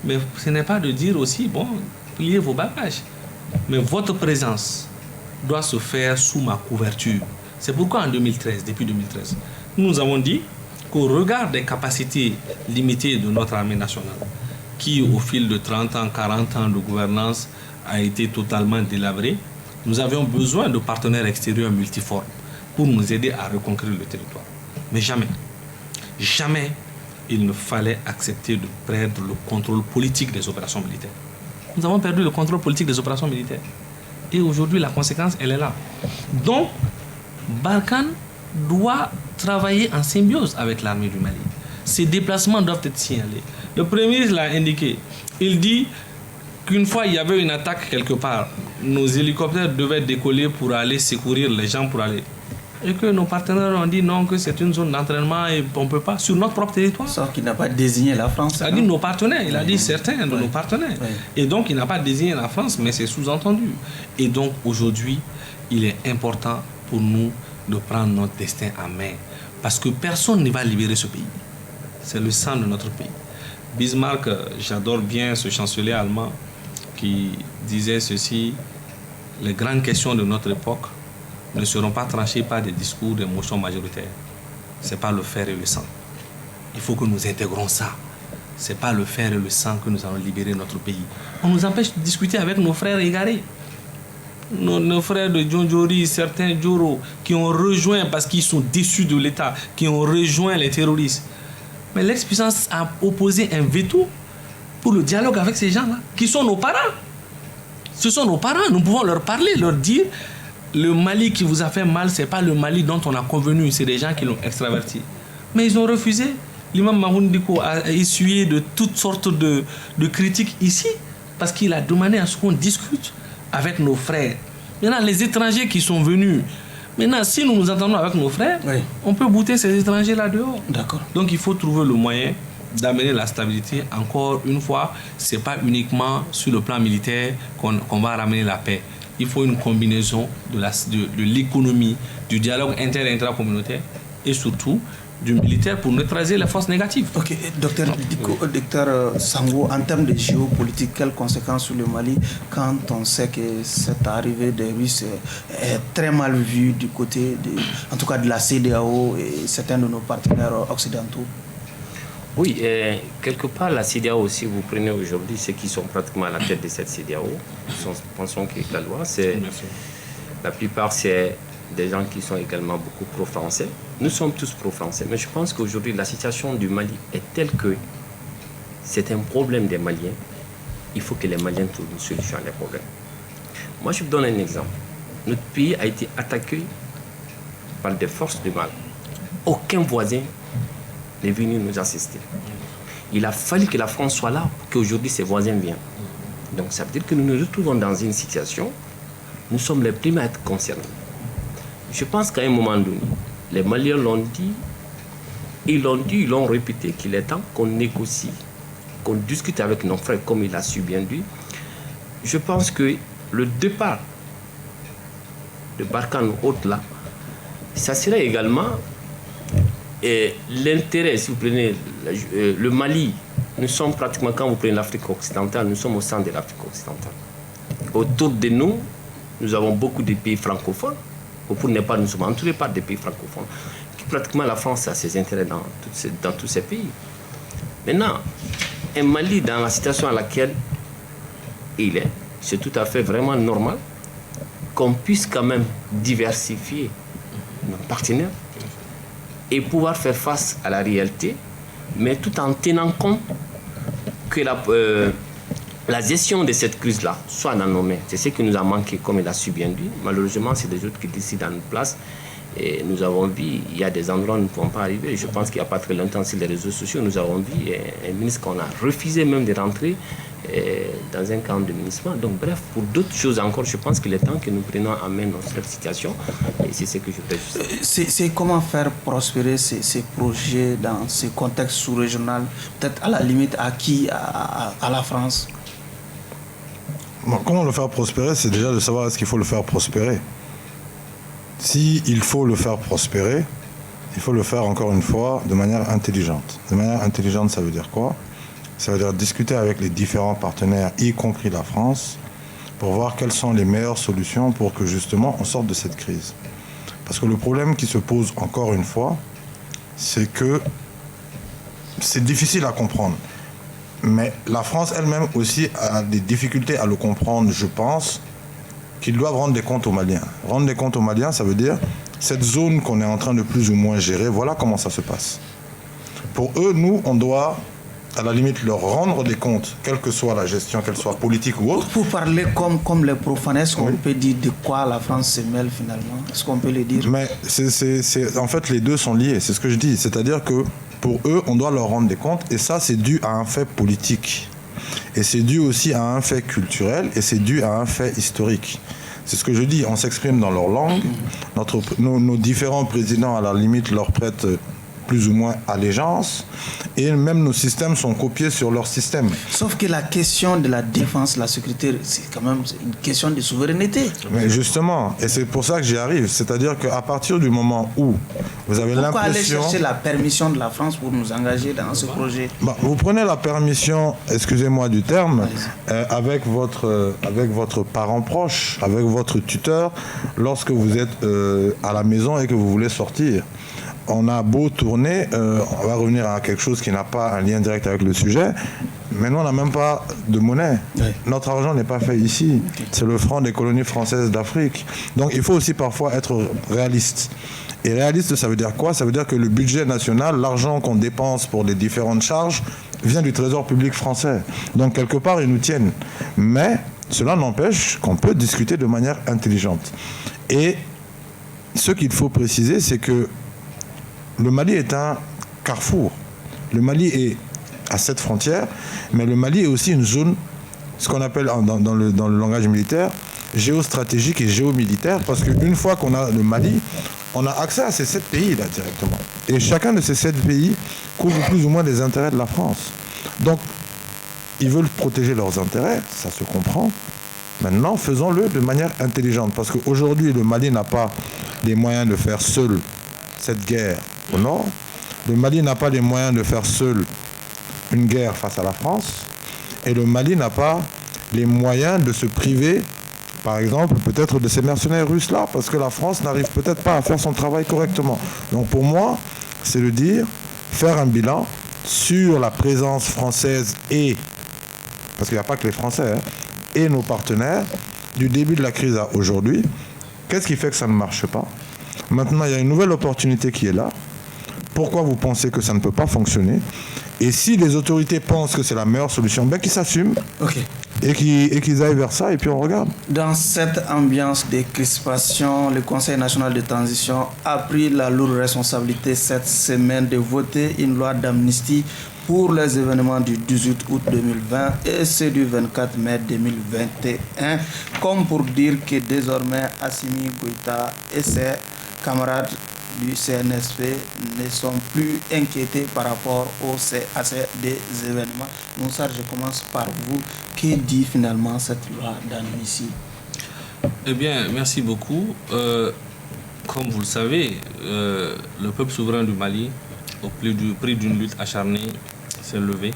Mais ce n'est pas de dire aussi, bon, pliez vos bagages. Mais votre présence doit se faire sous ma couverture. C'est pourquoi en 2013, depuis 2013, nous avons dit qu'au regard des capacités limitées de notre armée nationale, qui au fil de 30 ans, 40 ans de gouvernance a été totalement délabrée, nous avions besoin de partenaires extérieurs multiformes pour nous aider à reconquérir le territoire. Mais jamais il ne fallait accepter de perdre le contrôle politique des opérations militaires. Nous avons perdu le contrôle politique des opérations militaires. Et aujourd'hui, la conséquence, elle est là. Donc, Barkhane doit travailler en symbiose avec l'armée du Mali. Ces déplacements doivent être signalés. Le Premier ministre l'a indiqué. Il dit qu'une fois il y avait une attaque quelque part, nos hélicoptères devaient décoller pour aller secourir les gens, pour aller... Et que nos partenaires ont dit non, que c'est une zone d'entraînement et on ne peut pas, sur notre propre territoire. Sauf qu'il n'a pas désigné la France. Il a dit nos partenaires, il a dit certains de nos partenaires. Et donc il n'a pas désigné la France, mais c'est sous-entendu. Et donc aujourd'hui, il est important pour nous de prendre notre destin en main. Parce que personne ne va libérer ce pays. C'est le sang de notre pays. Bismarck, j'adore bien ce chancelier allemand qui disait ceci: les grandes questions de notre époque ne seront pas tranchées par des discours d'émotions majoritaires. C'est pas le fer et le sang. Il faut que nous intégrons ça. C'est pas le fer et le sang que nous allons libérer notre pays. On nous empêche de discuter avec nos frères égarés. nos frères de Djondjori, certains Djoro, qui ont rejoint, parce qu'ils sont déçus de l'État, qui ont rejoint les terroristes. Mais l'ex-puissance a opposé un veto pour le dialogue avec ces gens-là, qui sont nos parents. Ce sont nos parents, nous pouvons leur parler, leur dire, le Mali qui vous a fait mal, ce n'est pas le Mali dont on a convenu, c'est des gens qui l'ont extraverti. Mais ils ont refusé. L'imam Mahoun Diko a essuyé de toutes sortes de critiques ici, parce qu'il a demandé à ce qu'on discute avec nos frères. Maintenant, les étrangers qui sont venus, maintenant, si nous nous entendons avec nos frères, oui, on peut bouter ces étrangers-là dehors. D'accord. Donc, il faut trouver le moyen d'amener la stabilité. Encore une fois, ce n'est pas uniquement sur le plan militaire qu'on va ramener la paix. Il faut une combinaison de l'économie, du dialogue inter- et intracommunautaire et surtout du militaire pour neutraliser les forces négatives. Ok, docteur Sango, en termes de géopolitique, quelles conséquences sur le Mali quand on sait que cette arrivée des Russes est très mal vue du côté, en tout cas de la CEDEAO et certains de nos partenaires occidentaux? Oui, quelque part, la CEDEAO, si vous prenez aujourd'hui ceux qui sont pratiquement à la tête de cette CEDEAO, pensons que la loi, la plupart, c'est des gens qui sont également beaucoup pro-français. Nous sommes tous pro-français, mais je pense qu'aujourd'hui, la situation du Mali est telle que c'est un problème des Maliens. Il faut que les Maliens trouvent une solution à les problèmes. Moi, je vous donne un exemple. Notre pays a été attaqué par des forces du mal. Aucun voisin n'est venu nous assister. Il a fallu que la France soit là pour qu'aujourd'hui ses voisins viennent. Donc ça veut dire que nous nous retrouvons dans une situation, nous sommes les premiers à être concernés. Je pense qu'à un moment donné, les Maliens l'ont dit, ils l'ont répété qu'il est temps qu'on négocie, qu'on discute avec nos frères comme il a su bien dit. Je pense que le départ de Barkhane Haute là, ça serait également l'intérêt, si vous prenez le Mali, nous sommes pratiquement, quand vous prenez l'Afrique occidentale, nous sommes au centre de l'Afrique occidentale. Autour de nous, nous avons beaucoup de pays francophones, pour ne pas nous sommes entourés par des pays francophones. Pratiquement la France a ses intérêts dans tous ces pays. Maintenant, un Mali dans la situation à laquelle il est, c'est tout à fait vraiment normal qu'on puisse quand même diversifier nos partenaires et pouvoir faire face à la réalité, mais tout en tenant compte que la gestion de cette crise-là soit dans nos mains. C'est ce qui nous a manqué, comme il a su bien dit. Malheureusement, c'est des autres qui décident à notre place. Et nous avons vu, il y a des endroits où nous ne pouvons pas arriver. Je pense qu'il n'y a pas très longtemps sur les réseaux sociaux, nous avons vu un ministre qu'on a refusé même de rentrer dans un camp de munissement. Donc bref, pour d'autres choses encore, je pense qu'il est temps que nous prenions en main notre situation. Et c'est ce que je peux juste. C'est comment faire prospérer ces projets dans ce contexte sous-régional, peut-être à la limite acquis à la France? Bon, comment le faire prospérer, c'est déjà de savoir est-ce qu'il faut le faire prospérer. S'il faut le faire prospérer, il faut le faire encore une fois de manière intelligente. De manière intelligente, ça veut dire quoi? Ça veut dire discuter avec les différents partenaires, y compris la France, pour voir quelles sont les meilleures solutions pour que justement on sorte de cette crise. Parce que le problème qui se pose encore une fois, c'est que c'est difficile à comprendre. Mais la France elle-même aussi a des difficultés à le comprendre, je pense, qu'ils doivent rendre des comptes aux Maliens. Rendre des comptes aux Maliens, ça veut dire cette zone qu'on est en train de plus ou moins gérer, voilà comment ça se passe. Pour eux, nous, on doit à la limite leur rendre des comptes, quelle que soit la gestion, qu'elle soit politique ou autre. Pour parler comme les profanes, est-ce qu'on peut dire de quoi la France se mêle finalement? Est-ce qu'on peut le dire? Mais en fait, les deux sont liés, c'est ce que je dis. C'est-à-dire que pour eux, on doit leur rendre des comptes, et ça, c'est dû à un fait politique. Et c'est dû aussi à un fait culturel, et c'est dû à un fait historique. C'est ce que je dis, on s'exprime dans leur langue. Nos différents présidents, à la limite, leur prêtent plus ou moins allégeance, et même nos systèmes sont copiés sur leur système. Sauf que la question de la défense, la sécurité, c'est quand même une question de souveraineté. Mais justement, et c'est pour ça que j'y arrive, c'est-à-dire qu'à partir du moment où vous avez l'impression... Pourquoi aller chercher la permission de la France pour nous engager dans ce projet? Vous prenez la permission, excusez-moi du terme, avec votre parent proche, avec votre tuteur, lorsque vous êtes à la maison et que vous voulez sortir. on a beau tourner, on va revenir à quelque chose qui n'a pas un lien direct avec le sujet, mais nous, on n'a même pas de monnaie. Oui. Notre argent n'est pas fait ici. Okay. C'est le franc des colonies françaises d'Afrique. Donc, il faut aussi parfois être réaliste. Et réaliste, ça veut dire quoi? Ça veut dire que le budget national, l'argent qu'on dépense pour les différentes charges, vient du trésor public français. Donc, quelque part, ils nous tiennent. Mais cela n'empêche qu'on peut discuter de manière intelligente. Et ce qu'il faut préciser, c'est que le Mali est un carrefour. Le Mali est à cette frontière, mais le Mali est aussi une zone, ce qu'on appelle dans le langage militaire, géostratégique et géomilitaire, parce qu'une fois qu'on a le Mali, on a accès à ces 7 pays-là directement. Et chacun de ces 7 pays couvre plus ou moins les intérêts de la France. Donc, ils veulent protéger leurs intérêts, ça se comprend. Maintenant, faisons-le de manière intelligente, parce qu'aujourd'hui, le Mali n'a pas les moyens de faire seul cette guerre au nord. Le Mali n'a pas les moyens de faire seul une guerre face à la France. Et le Mali n'a pas les moyens de se priver, par exemple, peut-être de ces mercenaires russes-là, parce que la France n'arrive peut-être pas à faire son travail correctement. Donc pour moi, c'est de dire, faire un bilan sur la présence française et, parce qu'il n'y a pas que les Français, et nos partenaires, du début de la crise à aujourd'hui. Qu'est-ce qui fait que ça ne marche pas? Maintenant, il y a une nouvelle opportunité qui est là. Pourquoi vous pensez que ça ne peut pas fonctionner? Et si les autorités pensent que c'est la meilleure solution, ben qu'ils s'assument et qu'ils aillent vers ça, et puis on regarde. Dans cette ambiance de crispation, le Conseil national de transition a pris la lourde responsabilité cette semaine de voter une loi d'amnistie pour les événements du 18 août 2020 et ceux du 24 mai 2021, comme pour dire que désormais Assimi Goïta et ses camarades du CNSP ne sont plus inquiétés par rapport à ces événements. Moussar, je commence par vous. Que dit finalement cette loi d'amnistie? Eh bien, merci beaucoup. Comme vous le savez, le peuple souverain du Mali, au prix d'une lutte acharnée, s'est levé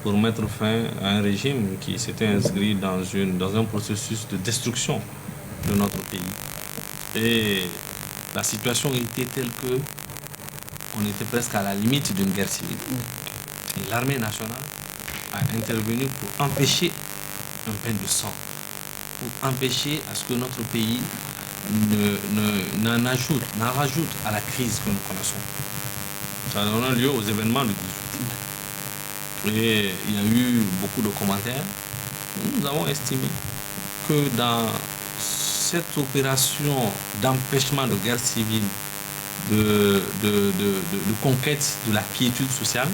pour mettre fin à un régime qui s'était inscrit dans un processus de destruction de notre pays. Et la situation était telle que on était presque à la limite d'une guerre civile. Et l'armée nationale a intervenu pour empêcher un bain de sang, pour empêcher à ce que notre pays n'en rajoute à la crise que nous connaissons. Ça a donné lieu aux événements du 18. Et il y a eu beaucoup de commentaires. Nous avons estimé que dans cette opération d'empêchement de guerre civile, de conquête de la quiétude sociale,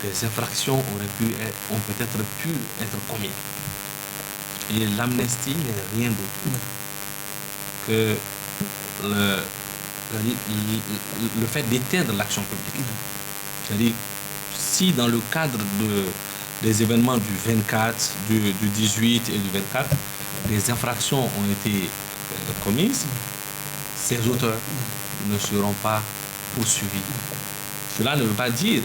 des infractions ont peut-être pu être commises. Et l'amnistie n'est rien d'autre que le fait d'éteindre l'action publique. C'est-à-dire, si dans le cadre des événements du 24, du 18 et du 24, des infractions ont été commises, ces auteurs ne seront pas poursuivis. Cela ne veut pas dire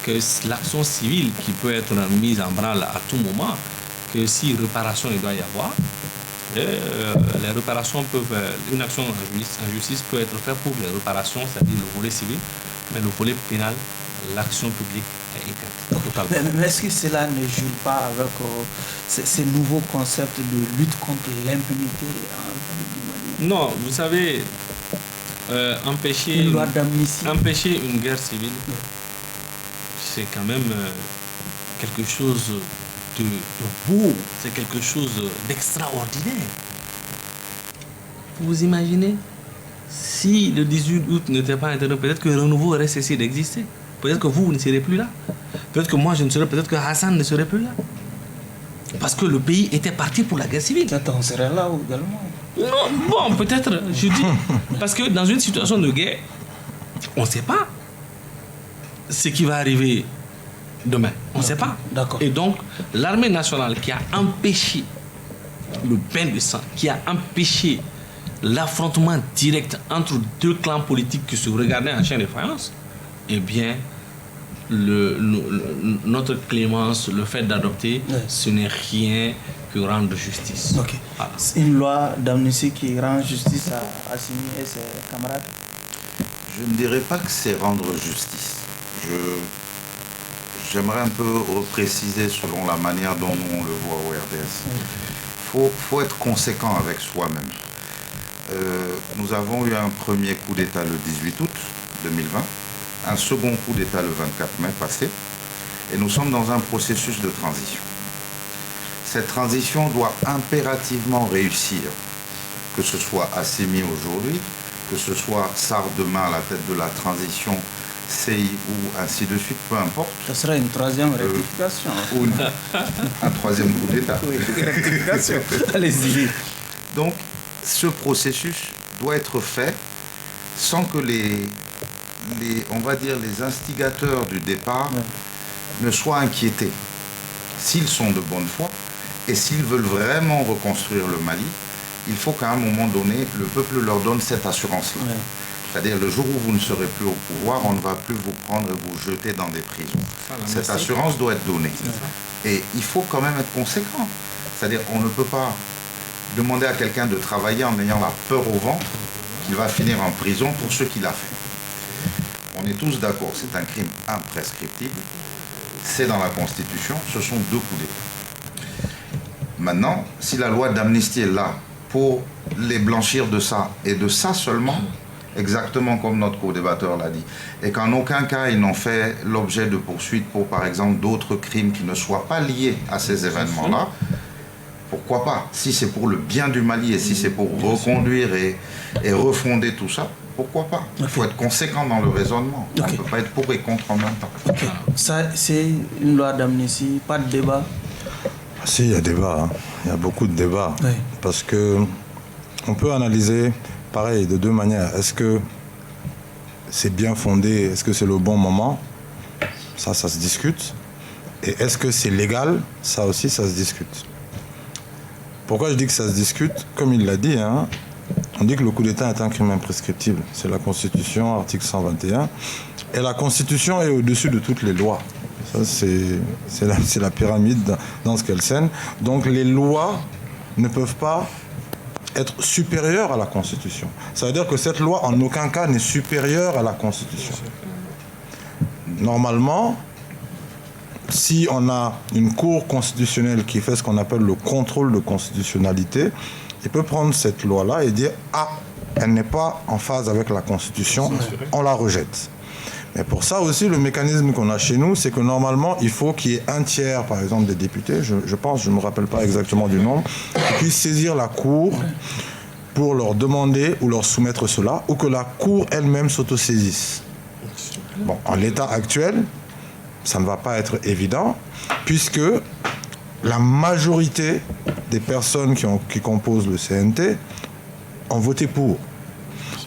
que l'action civile qui peut être mise en branle à tout moment, que si réparation il doit y avoir, les réparations une action en justice peut être faite pour les réparations, c'est-à-dire le volet civil, mais le volet pénal, l'action publique est interdite. Mais est-ce que cela ne joue pas avec ces nouveaux concepts de lutte contre l'impunité? Non, vous savez, empêcher une guerre civile, c'est quand même quelque chose de beau, c'est quelque chose d'extraordinaire. Vous imaginez, si le 18 août n'était pas intervenu, peut-être que Renouveau aurait cessé d'exister. Peut-être que vous ne serez plus là. Peut-être que moi je ne serai, peut-être que Hassan ne serait plus là. Parce que le pays était parti pour la guerre civile. On serait là également. Non, bon, peut-être, je dis. Parce que dans une situation de guerre, on ne sait pas ce qui va arriver demain. On ne sait pas. D'accord. Et donc, l'armée nationale qui a empêché le bain de sang, qui a empêché l'affrontement direct entre deux clans politiques qui se regardaient en chien de faïence, eh bien, notre clémence, le fait d'adopter, ce n'est rien que rendre justice. Okay. Voilà. Une loi d'amnistie qui rend justice à Assimi et ses camarades? Je ne dirais pas que c'est rendre justice. J'aimerais un peu repréciser selon la manière dont nous on le voit au RDS. Faut être conséquent avec soi-même. Nous avons eu un premier coup d'État le 18 août 2020, un second coup d'État le 24 mai passé, et nous sommes dans un processus de transition. Cette transition doit impérativement réussir, que ce soit Assimi aujourd'hui, que ce soit Sarr demain à la tête de la transition, CI ou ainsi de suite, peu importe. Ce sera une troisième rectification. Ou un troisième coup d'État. Oui, rectification. Allez-y. Donc, ce processus doit être fait sans que on va dire, les instigateurs du départ ne soient inquiétés. S'ils sont de bonne foi et s'ils veulent vraiment reconstruire le Mali, il faut qu'à un moment donné, le peuple leur donne cette assurance-là. Ouais. C'est-à-dire, le jour où vous ne serez plus au pouvoir, on ne va plus vous prendre et vous jeter dans des prisons. Cette assurance doit être donnée. Et il faut quand même être conséquent. C'est-à-dire, on ne peut pas demander à quelqu'un de travailler en ayant la peur au ventre qu'il va finir en prison pour ce qu'il a fait. On est tous d'accord, c'est un crime imprescriptible. C'est dans la Constitution, ce sont 2 coups d'État. Maintenant, si la loi d'amnistie est là pour les blanchir de ça, et de ça seulement, exactement comme notre co-débatteur l'a dit, et qu'en aucun cas ils n'ont fait l'objet de poursuites pour, par exemple, d'autres crimes qui ne soient pas liés à ces événements-là, pourquoi pas? Si c'est pour le bien du Mali et si c'est pour reconduire et refonder tout ça, pourquoi pas? Il faut être conséquent dans le raisonnement. On ne peut pas être pour et contre en même temps. Ça, c'est une loi d'amnistie, pas de débat? Si, il y a débat. Hein. Il y a beaucoup de débats. Oui. Parce que on peut analyser, pareil, de 2 manières. Est-ce que c'est bien fondé? Est-ce que c'est le bon moment? Ça se discute. Et est-ce que c'est légal? Ça aussi, ça se discute. Pourquoi je dis que ça se discute? Comme il l'a dit, hein, on dit que le coup d'État est un crime imprescriptible. C'est la Constitution, article 121. Et la Constitution est au-dessus de toutes les lois. Ça, c'est la pyramide dans ce qu'elle scène. Donc les lois ne peuvent pas être supérieures à la Constitution. Ça veut dire que cette loi, en aucun cas, n'est supérieure à la Constitution. Normalement, si on a une cour constitutionnelle qui fait ce qu'on appelle le contrôle de constitutionnalité, il peut prendre cette loi-là et dire « Ah, elle n'est pas en phase avec la Constitution, on la rejette ». Mais pour ça aussi, le mécanisme qu'on a chez nous, c'est que normalement, il faut qu'il y ait un tiers, par exemple, des députés, je pense, je ne me rappelle pas exactement du nombre, qui puissent saisir la Cour pour leur demander ou leur soumettre cela, ou que la Cour elle-même s'autosaisisse. Bon, en l'état actuel, ça ne va pas être évident, puisque la majorité des personnes qui composent le CNT ont voté pour.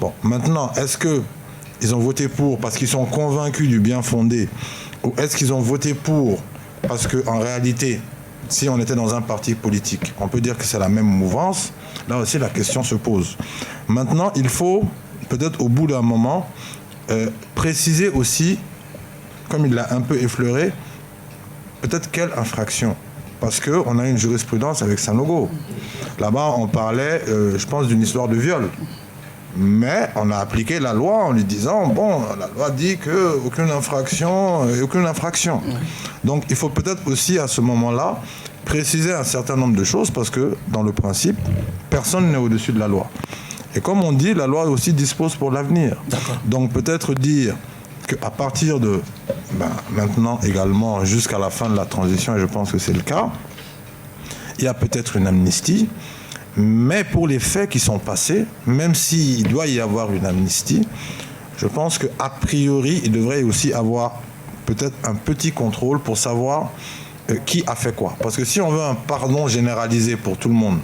Bon, maintenant, est-ce qu'ils ont voté pour parce qu'ils sont convaincus du bien fondé, ou est-ce qu'ils ont voté pour parce qu'en réalité, si on était dans un parti politique, on peut dire que c'est la même mouvance? Là aussi, la question se pose. Maintenant, il faut, peut-être au bout d'un moment, préciser aussi, comme il l'a un peu effleuré, peut-être quelle infraction. Parce qu'on a une jurisprudence avec Sanogo. Là-bas, on parlait, je pense, d'une histoire de viol. Mais on a appliqué la loi en lui disant, bon, la loi dit qu'aucune infraction et aucune infraction. Donc, il faut peut-être aussi, à ce moment-là, préciser un certain nombre de choses, parce que, dans le principe, personne n'est au-dessus de la loi. Et comme on dit, la loi aussi dispose pour l'avenir. Donc, peut-être dire qu'à partir de maintenant également jusqu'à la fin de la transition, et je pense que c'est le cas, il y a peut-être une amnistie, mais pour les faits qui sont passés, même s'il doit y avoir une amnistie, je pense qu'a priori, il devrait aussi avoir peut-être un petit contrôle pour savoir qui a fait quoi. Parce que si on veut un pardon généralisé pour tout le monde,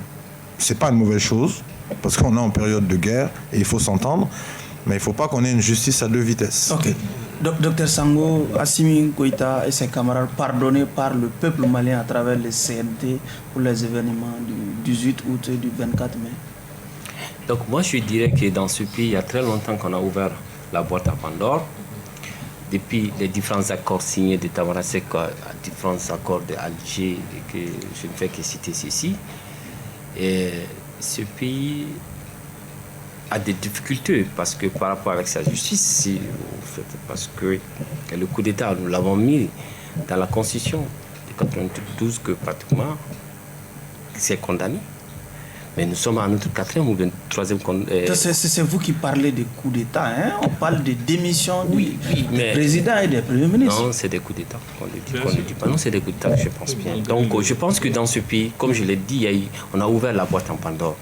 c'est pas une mauvaise chose, parce qu'on est en période de guerre et il faut s'entendre, mais il ne faut pas qu'on ait une justice à 2 vitesses. Ok. Docteur Sango, Assimi Goïta et ses camarades pardonnés par le peuple malien à travers les CNT pour les événements du 18 août et du 24 mai. Donc moi je dirais que dans ce pays, il y a très longtemps qu'on a ouvert la boîte à Pandore. Depuis les différents accords signés de Tamarasek, différents accords d'Alger, que je ne fais que citer ceci. Et ce pays a des difficultés parce que par rapport avec sa justice, parce que le coup d'État, nous l'avons mis dans la Constitution de 92 que pratiquement c'est condamné. Mais nous sommes à notre 4e ou 3e... C'est vous qui parlez de coup d'État, hein? On parle de démission du président et des premiers ministres. Non, c'est des coups d'État qu'on ne dit pas. Non, c'est des coups d'État, je pense bien. Donc, je pense que dans ce pays, comme je l'ai dit, on a ouvert la boîte en Pandore.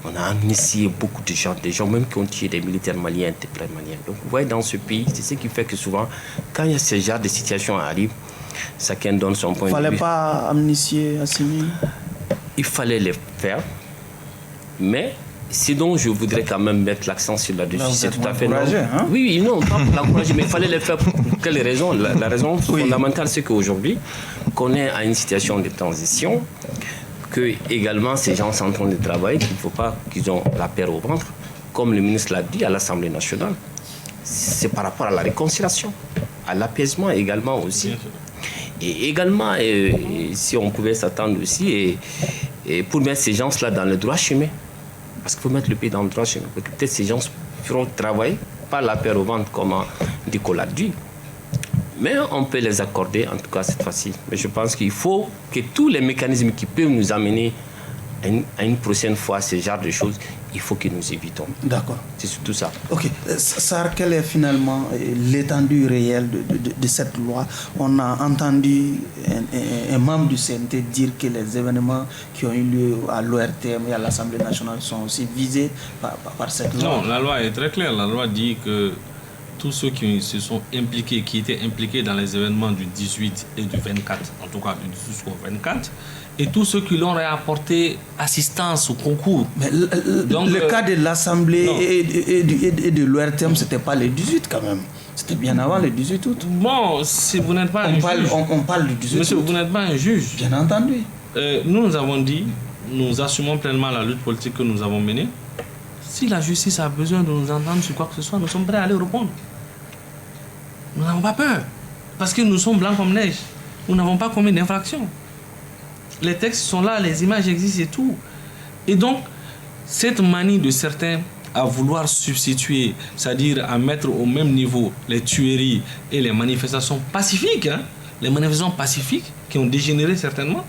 On a initié beaucoup de gens même qui ont tué des militaires maliens, des prêtres maliens. Donc, vous voyez, dans ce pays, c'est ce qui fait que souvent, quand il y a ce genre de situation arrive, chacun donne son point de vue. Il ne fallait pas amnistier Assimi? Il fallait le faire. Mais sinon, je voudrais quand même mettre l'accent sur la justice. C'est tout à fait normal. Hein? Oui, non, pas pour l'encourager, mais il fallait le faire pour quelle raison? La raison fondamentale, c'est qu'aujourd'hui, qu'on est à une situation de transition, que également ces gens sont en train de travailler, qu'il ne faut pas qu'ils ont la paix au ventre, comme le ministre l'a dit à l'Assemblée nationale. C'est par rapport à la réconciliation, à l'apaisement également aussi. Et également, si on pouvait s'attendre aussi, et pour mettre ces gens-là dans le droit chemin. Parce qu'il faut mettre le pays dans le droit chemin. Peut-être ces gens feront travailler, pas la paix au ventre comme Nicolas dit. Mais on peut les accorder, en tout cas cette fois-ci. Mais je pense qu'il faut que tous les mécanismes qui peuvent nous amener à une prochaine fois ce genre de choses, il faut que nous évitons. D'accord. C'est surtout ça. Ok. Sarr, quelle est finalement l'étendue réelle de cette loi? On a entendu un membre du CNT dire que les événements qui ont eu lieu à l'ORTM et à l'Assemblée nationale sont aussi visés par cette loi. Non, la loi est très claire. La loi dit que tous ceux qui se sont impliqués, qui étaient impliqués dans les événements du 18 et du 24, en tout cas du 18 jusqu'au 24, et tous ceux qui leur ont apporté assistance au concours. Mais le cas de l'Assemblée et de l'ORTM, ce n'était pas le 18 quand même. C'était bien avant le 18 août. Bon, si vous n'êtes pas un juge... On parle du 18 Monsieur, août. vous n'êtes pas un juge. Bien entendu. Nous avons dit, nous assumons pleinement la lutte politique que nous avons menée. Si la justice a besoin de nous entendre sur quoi que ce soit, nous sommes prêts à aller répondre. Nous n'avons pas peur. Parce que nous sommes blancs comme neige. Nous n'avons pas commis d'infraction. Les textes sont là, les images existent et tout. Et donc, cette manie de certains à vouloir substituer, c'est-à-dire à mettre au même niveau les tueries et les manifestations pacifiques, les manifestations pacifiques qui ont dégénéré certainement,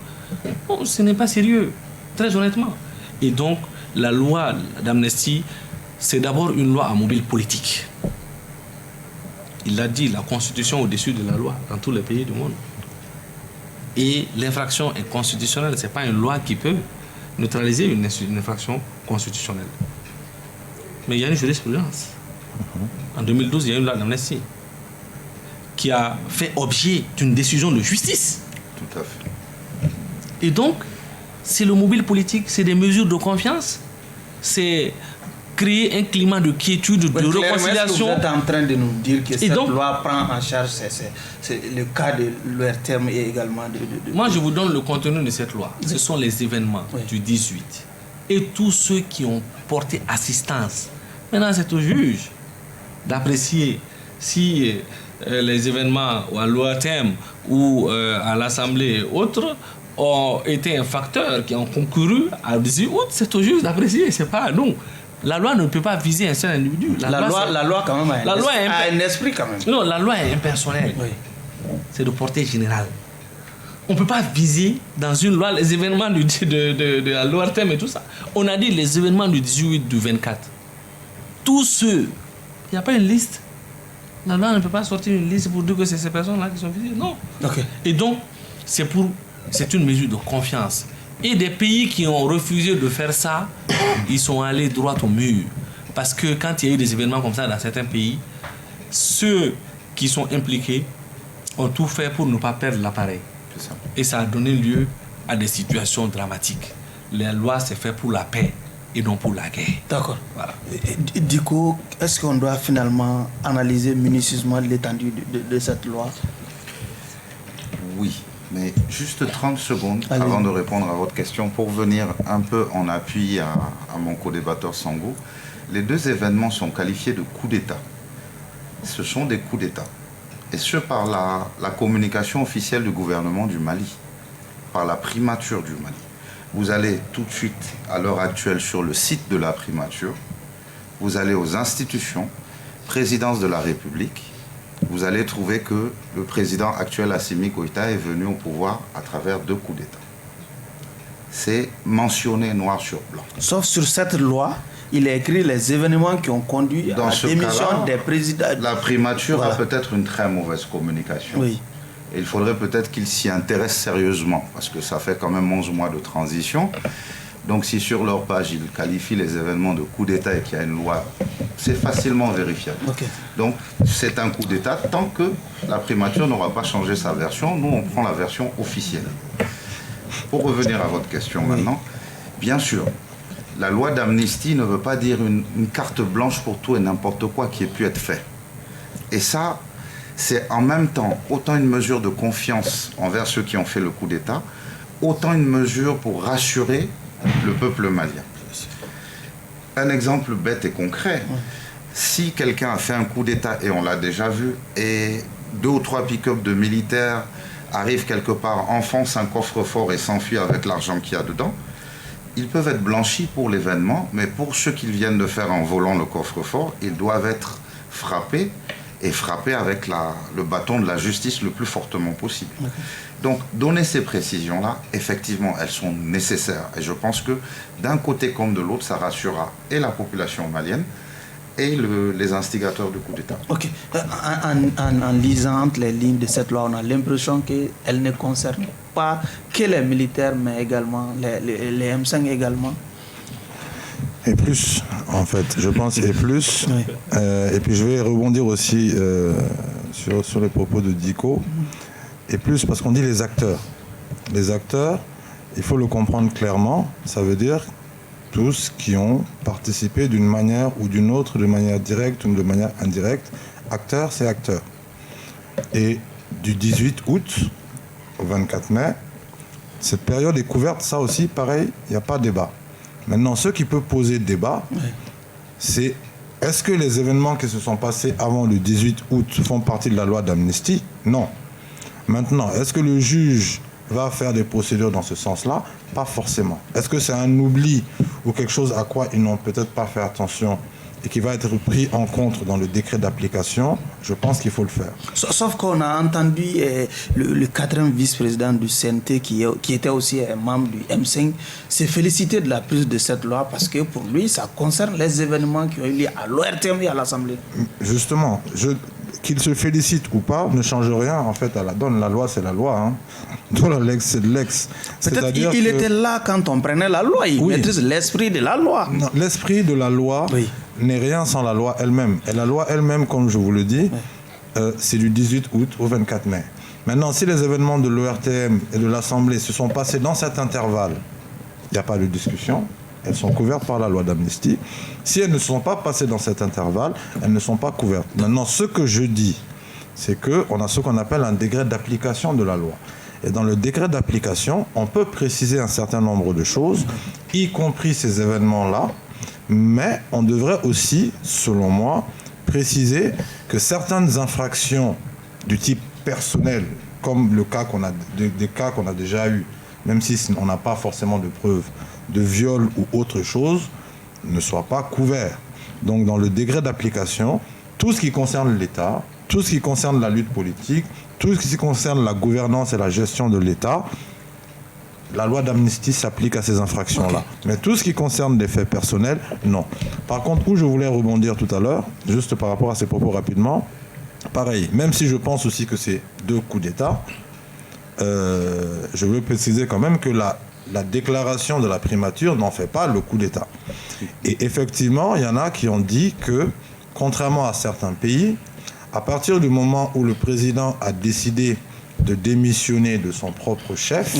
bon, ce n'est pas sérieux, très honnêtement. Et donc, la loi d'amnistie, c'est d'abord une loi à mobile politique. Il l'a dit, la Constitution au-dessus de la loi dans tous les pays du monde. Et l'infraction est constitutionnelle, ce n'est pas une loi qui peut neutraliser une infraction constitutionnelle. Mais il y a une jurisprudence. En 2012, il y a une loi d'amnistie qui a fait objet d'une décision de justice. Tout à fait. Et donc, c'est le mobile politique, c'est des mesures de confiance, c'est créer un climat de quiétude, de réconciliation. Vous êtes en train de nous dire que cette loi prend en charge c'est le cas de l'ORTM et également de... Moi, je vous donne le contenu de cette loi. Ce sont les événements du 18 et tous ceux qui ont porté assistance. Maintenant, c'est au juge d'apprécier si les événements à l'ORTM ou à l'Assemblée et autres ont été un facteur qui ont concouru à 18 août. C'est au juge d'apprécier, c'est pas à nous. La loi ne peut pas viser un seul individu. La loi quand même a un esprit quand même. Non, la loi est impersonnelle. Oui. C'est de portée générale. On ne peut pas viser dans une loi les événements de la l'ORTM et tout ça. On a dit les événements du 18, du 24. Tous ceux, il n'y a pas une liste. La loi ne peut pas sortir une liste pour dire que c'est ces personnes-là qui sont visées. Non. Okay. Et donc, c'est une mesure de confiance. Et des pays qui ont refusé de faire ça, ils sont allés droit au mur. Parce que quand il y a eu des événements comme ça dans certains pays, ceux qui sont impliqués ont tout fait pour ne pas perdre l'appareil. Et ça a donné lieu à des situations dramatiques. La loi, c'est fait pour la paix et non pour la guerre. D'accord. Voilà. Du coup, est-ce qu'on doit finalement analyser minutieusement l'étendue de cette loi? Oui. Mais juste 30 secondes avant de répondre à votre question, pour venir un peu en appui à mon co-débatteur Sango. Les deux événements sont qualifiés de coups d'État. Ce sont des coups d'État. Et ce par la communication officielle du gouvernement du Mali, par la primature du Mali. Vous allez tout de suite, à l'heure actuelle, sur le site de la primature. vous allez aux institutions, présidence de la République, vous allez trouver que le président actuel Assimi Goïta est venu au pouvoir à travers 2 coups d'État. C'est mentionné noir sur blanc. Sauf sur cette loi, il est écrit les événements qui ont conduit à la démission des présidents. La primature a peut-être une très mauvaise communication. Oui. Et il faudrait peut-être qu'il s'y intéresse sérieusement, parce que ça fait quand même 11 mois de transition. Donc si sur leur page, ils qualifient les événements de coup d'État et qu'il y a une loi, c'est facilement vérifiable. Okay. Donc c'est un coup d'État tant que la primature n'aura pas changé sa version. Nous, on prend la version officielle. Pour revenir à votre question maintenant, bien sûr, la loi d'amnistie ne veut pas dire une carte blanche pour tout et n'importe quoi qui ait pu être fait. Et ça, c'est en même temps autant une mesure de confiance envers ceux qui ont fait le coup d'État, autant une mesure pour rassurer le peuple malien. Un exemple bête et concret, si quelqu'un a fait un coup d'État, et on l'a déjà vu, et 2 ou 3 pick-up de militaires arrivent quelque part, enfoncent un coffre-fort et s'enfuient avec l'argent qu'il y a dedans, ils peuvent être blanchis pour l'événement, mais pour ce qu'ils viennent de faire en volant le coffre-fort, ils doivent être frappés, et frappés avec le bâton de la justice le plus fortement possible. Donc, donner ces précisions-là, effectivement, elles sont nécessaires. Et je pense que d'un côté comme de l'autre, ça rassurera et la population malienne et les instigateurs du coup d'État. Ok. En lisant les lignes de cette loi, on a l'impression qu'elle ne concerne pas que les militaires, mais également les M5 également. Et plus, en fait, je pense, et plus. Oui. Et puis je vais rebondir aussi sur les propos de Diko. Et plus parce qu'on dit les acteurs. Les acteurs, il faut le comprendre clairement, ça veut dire tous qui ont participé d'une manière ou d'une autre, de manière directe ou de manière indirecte. Acteur, c'est acteur. Et du 18 août au 24 mai, cette période est couverte, ça aussi, pareil, il n'y a pas de débat. Maintenant, ce qui peut poser débat, c'est est-ce que les événements qui se sont passés avant le 18 août font partie de la loi d'amnistie? Non. Maintenant, est-ce que le juge va faire des procédures dans ce sens-là? Pas forcément. Est-ce que c'est un oubli ou quelque chose à quoi ils n'ont peut-être pas fait attention et qui va être pris en compte dans le décret d'application? Je pense qu'il faut le faire. Sauf qu'on a entendu le 4e vice-président du CNT, qui était aussi un membre du M5, se féliciter de la prise de cette loi parce que pour lui, ça concerne les événements qui ont eu lieu à l'ORTM et à l'Assemblée. Justement, qu'il se félicite ou pas ne change rien en fait à la donne. La loi, c'est la loi. Hein. Donc la lex, c'est de l'ex. Peut-être qu'il était là quand on prenait la loi. Il maîtrise l'esprit de la loi. Non, l'esprit de la loi n'est rien sans la loi elle-même. Et la loi elle-même, comme je vous le dis, c'est du 18 août au 24 mai. Maintenant, si les événements de l'ORTM et de l'Assemblée se sont passés dans cet intervalle, il n'y a pas de discussion. Elles sont couvertes par la loi d'amnistie. Si elles ne sont pas passées dans cet intervalle, elles ne sont pas couvertes. Maintenant, ce que je dis, c'est qu'on a ce qu'on appelle un décret d'application de la loi. Et dans le décret d'application, on peut préciser un certain nombre de choses, y compris ces événements-là, mais on devrait aussi, selon moi, préciser que certaines infractions du type personnel, comme le cas des cas qu'on a déjà eus, même si on n'a pas forcément de preuves, de viol ou autre chose, ne soient pas couverts. Donc dans le décret d'application, tout ce qui concerne l'État, tout ce qui concerne la lutte politique, tout ce qui concerne la gouvernance et la gestion de l'État, la loi d'amnistie s'applique à ces infractions-là. Okay. Mais tout ce qui concerne des faits personnels, non. Par contre, où je voulais rebondir tout à l'heure, juste par rapport à ces propos rapidement, pareil, même si je pense aussi que c'est 2 coups d'État, je veux préciser quand même que la déclaration de la primature n'en fait pas le coup d'État. Et effectivement, il y en a qui ont dit que, contrairement à certains pays, à partir du moment où le président a décidé de démissionner de son propre chef,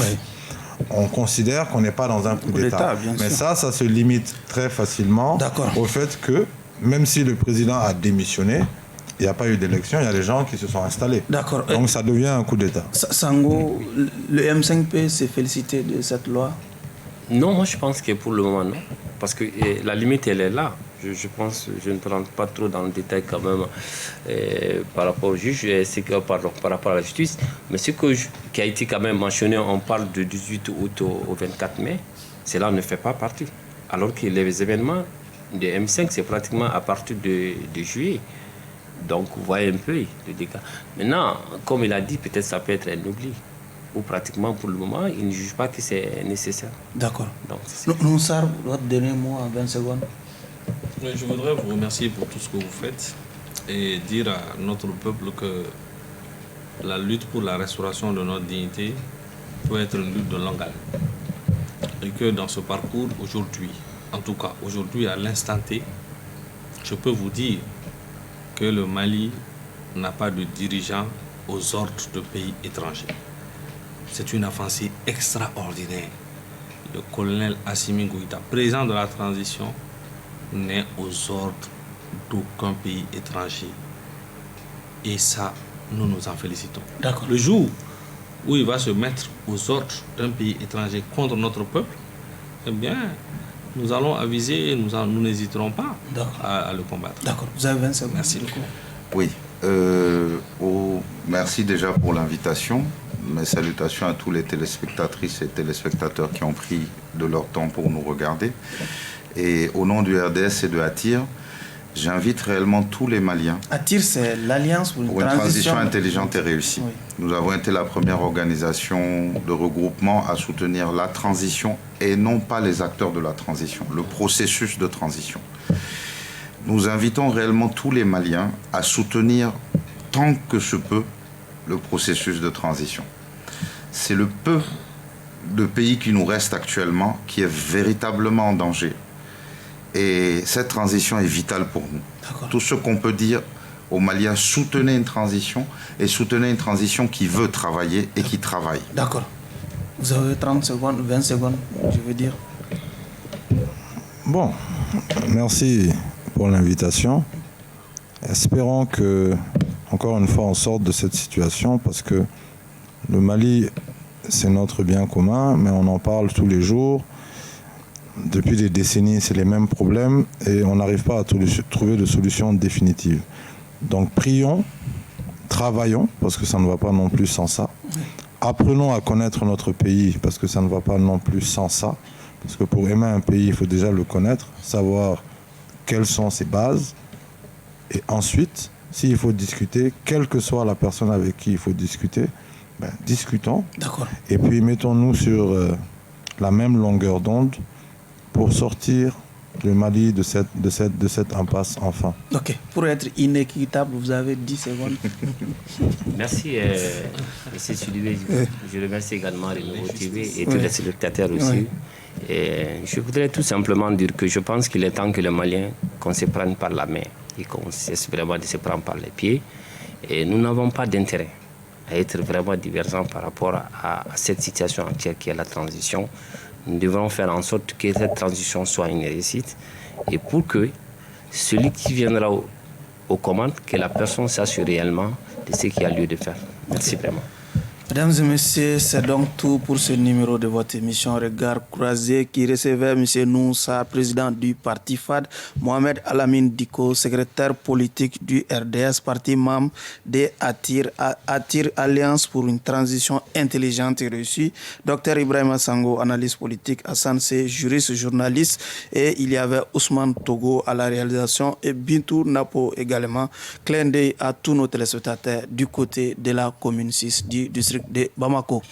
on considère qu'on n'est pas dans un coup d'État. Mais ça se limite très facilement au fait que, même si le président a démissionné, il n'y a pas eu d'élection, il y a des gens qui se sont installés. D'accord. Donc ça devient un coup d'État. Sango, le M5P s'est félicité de cette loi? Non, moi je pense que pour le moment non. Parce que la limite elle est là. Je pense, je ne rentre pas trop dans le détail quand même par rapport au juge, par rapport à la justice. Mais ce qui a été quand même mentionné, on parle de 18 août au 24 mai, cela ne fait pas partie. Alors que les événements de M5, c'est pratiquement à partir de juillet. Donc, vous voyez un peu le dégât. Maintenant, comme il a dit, peut-être ça peut être un oubli. Ou pratiquement pour le moment, il ne juge pas que c'est nécessaire. D'accord. Donc, Nonsar, votre dernier mot en 20 secondes. Je voudrais vous remercier pour tout ce que vous faites et dire à notre peuple que la lutte pour la restauration de notre dignité peut être une lutte de longue haleine. Et que dans ce parcours, aujourd'hui, en tout cas aujourd'hui à l'instant T, je peux vous dire que le Mali n'a pas de dirigeant aux ordres de pays étrangers. C'est une avancée extraordinaire. Le colonel Assimi Goïta, président de la transition, n'est aux ordres d'aucun pays étranger. Et ça, nous nous en félicitons. D'accord. Le jour où il va se mettre aux ordres d'un pays étranger contre notre peuple, eh bien, nous allons aviser et nous n'hésiterons pas à le combattre. D'accord. Vous avez 20 secondes. Merci. Oui. Merci déjà pour l'invitation. Mes salutations à tous les téléspectatrices et téléspectateurs qui ont pris de leur temps pour nous regarder. Et au nom du RDS et de ATIR, j'invite réellement tous les Maliens. ATIR, c'est l'Alliance pour une transition intelligente et réussie. Oui. Nous avons été la première organisation de regroupement à soutenir la transition et non pas les acteurs de la transition, le processus de transition. Nous invitons réellement tous les Maliens à soutenir tant que se peut le processus de transition. C'est le peu de pays qui nous reste actuellement qui est véritablement en danger. Et cette transition est vitale pour nous. Tout ce qu'on peut dire aux Maliens, soutenez une transition et soutenez une transition qui veut travailler et qui travaille. D'accord. Vous avez 30 secondes, 20 secondes, je veux dire. Bon, merci pour l'invitation. Espérons que, encore une fois, on sorte de cette situation parce que le Mali, c'est notre bien commun, mais on en parle tous les jours. Depuis des décennies, c'est les mêmes problèmes et on n'arrive pas à trouver de solution définitive. Donc prions, travaillons, parce que ça ne va pas non plus sans ça. Apprenons à connaître notre pays, parce que ça ne va pas non plus sans ça. Parce que pour aimer un pays, il faut déjà le connaître, savoir quelles sont ses bases. Et ensuite, s'il faut discuter, quelle que soit la personne avec qui il faut discuter, discutons. D'accord. Et puis mettons-nous sur la même longueur d'onde pour sortir le Mali de cette impasse enfin. Ok. Pour être inéquitable, vous avez 10 secondes. Merci, M. Soulivé. Je remercie également Renouveau TV et tous les spectateurs aussi. Oui. Et je voudrais tout simplement dire que je pense qu'il est temps que les Maliens, qu'on se prenne par la main et qu'on cesse vraiment de se prendre par les pieds. Et nous n'avons pas d'intérêt à être vraiment divergents par rapport à cette situation entière qui est la transition. Nous devons faire en sorte que cette transition soit une réussite et pour que celui qui viendra aux commandes, que la personne sache réellement de ce qu'il y a lieu de faire. Merci vraiment. Mesdames et messieurs, c'est donc tout pour ce numéro de votre émission Regard Croisé qui recevait M. Noussa, président du parti FAD, Mohamed Alamine Diko, secrétaire politique du RDS, parti membre de ATIR Alliance pour une transition intelligente et réussie, Dr Ibrahima Sango, analyste politique, Hassan C, juriste, journaliste, et il y avait Ousmane Togo à la réalisation et Bintou Napo également. Clin d'œil à tous nos téléspectateurs du côté de la commune 6 du district de Bamako.